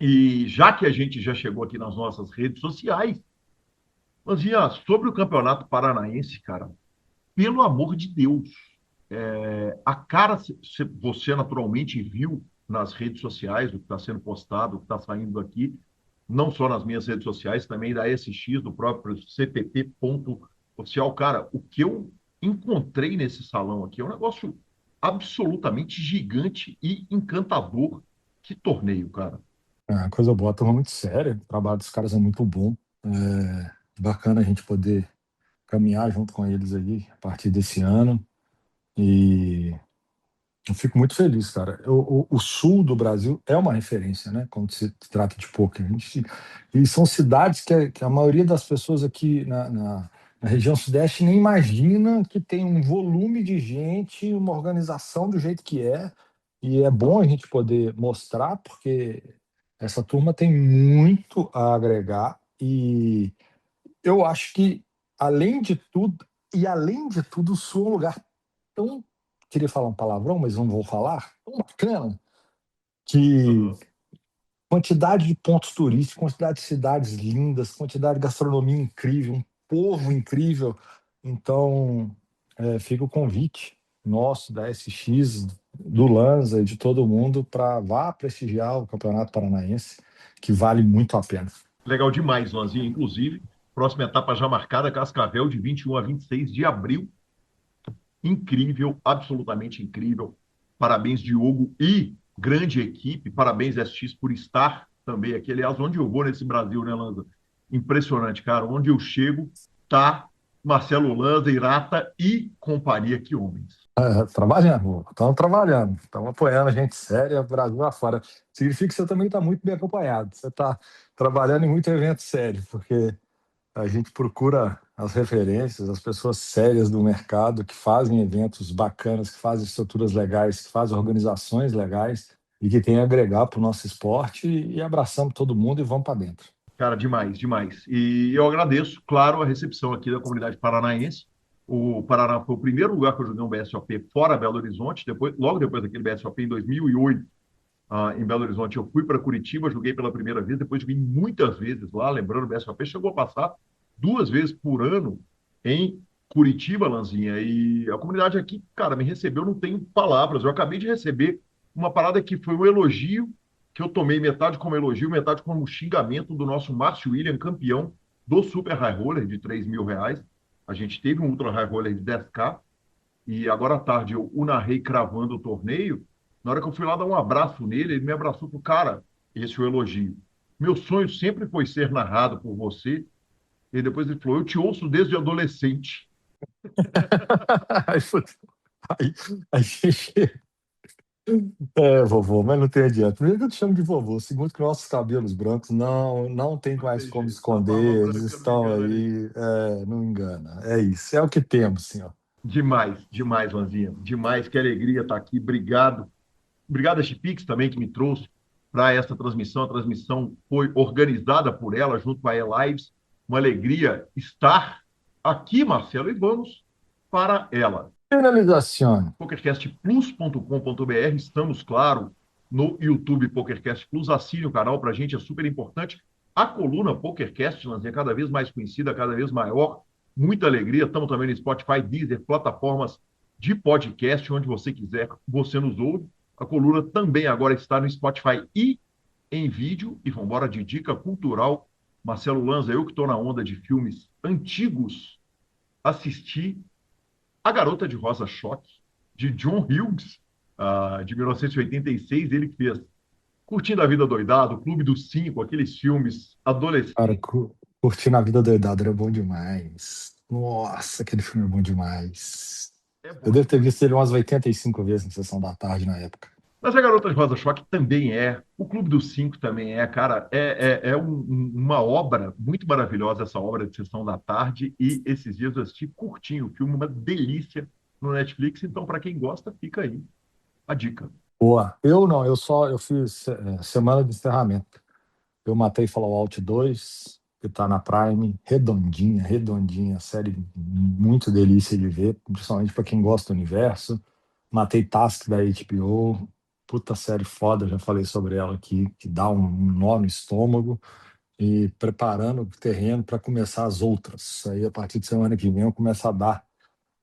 E já que a gente já chegou aqui nas nossas redes sociais, Lanzinha, sobre o Campeonato Paranaense, cara, pelo amor de Deus, a cara, você naturalmente viu nas redes sociais o que está sendo postado, o que está saindo aqui, não só nas minhas redes sociais, também da SX, do próprio CPP.oficial. Cara, o que eu encontrei nesse salão aqui é um negócio absolutamente gigante e encantador. Que torneio, cara. Coisa boa, turma muito séria. O trabalho dos caras é muito bom. Bacana a gente poder caminhar junto com eles aí a partir desse ano. E eu fico muito feliz, cara. O sul do Brasil é uma referência, né? Quando se trata de poker. E são cidades que a maioria das pessoas aqui na região sudeste nem imagina que tem um volume de gente, uma organização do jeito que é. E é bom a gente poder mostrar, porque essa turma tem muito a agregar. E eu acho que, além de tudo, o sul é um lugar tão... Queria falar um palavrão, mas não vou falar. Tão bacana que quantidade de pontos turísticos, quantidade de cidades lindas, quantidade de gastronomia incrível, um povo incrível. Então, fica o convite nosso, da SX, do Lanza e de todo mundo para vá prestigiar o Campeonato Paranaense, que vale muito a pena. Legal demais, Lanzinho. Inclusive, próxima etapa já marcada, Cascavel, de 21 a 26 de abril. Incrível, absolutamente incrível. Parabéns, Diogo e grande equipe. Parabéns, SX, por estar também aqui. Aliás, onde eu vou nesse Brasil, né, Lanza? Impressionante, cara. Onde eu chego, tá Marcelo Lanza, Irata e companhia. Que homens. Estamos trabalhando, estamos apoiando a gente séria, Brasil afora. Significa que você também está muito bem acompanhado. Você está trabalhando em muito evento sério, porque a gente procura as referências, as pessoas sérias do mercado que fazem eventos bacanas, que fazem estruturas legais, que fazem organizações legais e que tem a agregar para o nosso esporte e abraçamos todo mundo e vamos para dentro. Cara, demais, demais. E eu agradeço, claro, a recepção aqui da comunidade paranaense. O Paraná foi o primeiro lugar que eu joguei um BSOP fora Belo Horizonte, logo depois daquele BSOP em 2008, em Belo Horizonte. Eu fui para Curitiba, joguei pela primeira vez, depois joguei muitas vezes lá, lembrando, o BSOP chegou a passar 2 vezes por ano em Curitiba, Lanzinha. E a comunidade aqui, cara, me recebeu, não tenho palavras. Eu acabei de receber uma parada que foi um elogio, que eu tomei metade como elogio, metade como xingamento do nosso Márcio William, campeão do Super High Roller de R$ 3.000. A gente teve um Ultra High Roller de 10K e agora à tarde eu o narrei cravando o torneio. Na hora que eu fui lá dar um abraço nele, ele me abraçou e falou, cara, esse é o elogio. Meu sonho sempre foi ser narrado por você. E depois ele falou, eu te ouço desde adolescente. aí, vovô, mas não tem adianta. Primeiro que eu te chamo de vovô. Segundo que nossos cabelos brancos não tem mais como esconder. Eles estão aí. Não engana. É isso. É o que temos, senhor. Demais, demais, Lanzinha. Demais. Que alegria estar aqui. Obrigado. Obrigado a Chipix também, que me trouxe para essa transmissão. A transmissão foi organizada por ela, junto com a E-Lives. Uma alegria estar aqui, Marcelo, e vamos para ela. Finalização. PokerCastPlus.com.br. Estamos, claro, no YouTube PokerCast Plus. Assine o canal, para a gente é super importante. A coluna PokerCast, Lanzinha, cada vez mais conhecida, cada vez maior. Muita alegria. Estamos também no Spotify, Deezer, plataformas de podcast, onde você quiser, você nos ouve. A coluna também agora está no Spotify e em vídeo. E vamos embora de dica cultural. Marcelo Lanza, eu que estou na onda de filmes antigos, assisti A Garota de Rosa Choque, de John Hughes, de 1986. Ele que fez Curtindo a Vida Doidado, Clube dos Cinco, aqueles filmes adolescentes. Cara, Curtindo a Vida Doidada era bom demais. Nossa, aquele filme é bom demais. Eu devo ter visto ele umas 85 vezes na sessão da tarde na época. Mas A Garota de Rosa Choque também é, o Clube dos Cinco também é, cara, uma obra muito maravilhosa, essa obra de sessão da tarde, e esses dias eu assisti curtinho o filme, uma delícia no Netflix, então para quem gosta, fica aí a dica. Boa. Eu fiz semana de encerramento. Eu matei Fallout 2, que tá na Prime, redondinha, série muito delícia de ver, principalmente para quem gosta do universo. Matei Task da HBO, puta série foda, já falei sobre ela aqui, que dá um nó no estômago, e preparando o terreno para começar as outras. Aí a partir de semana que vem eu começo a dar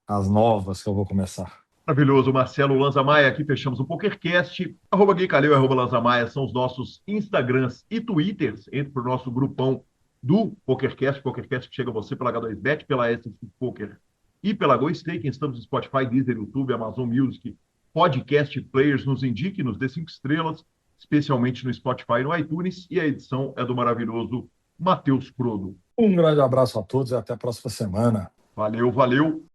as novas que eu vou começar. Maravilhoso, Marcelo Lanza Maia, aqui fechamos o PokerCast, @GuyCalil, @Lanza Maia, são os nossos Instagrams e Twitters, entre para o nosso grupão do PokerCast que chega a você pela H2Bet, pela SC Poker e pela GoStaking. Estamos no Spotify, Deezer, YouTube, Amazon Music, Podcast Players. Nos indique, nos dê 5 estrelas, especialmente no Spotify e no iTunes, e a edição é do maravilhoso Matheus Prodo. Um grande abraço a todos e até a próxima semana. Valeu, valeu.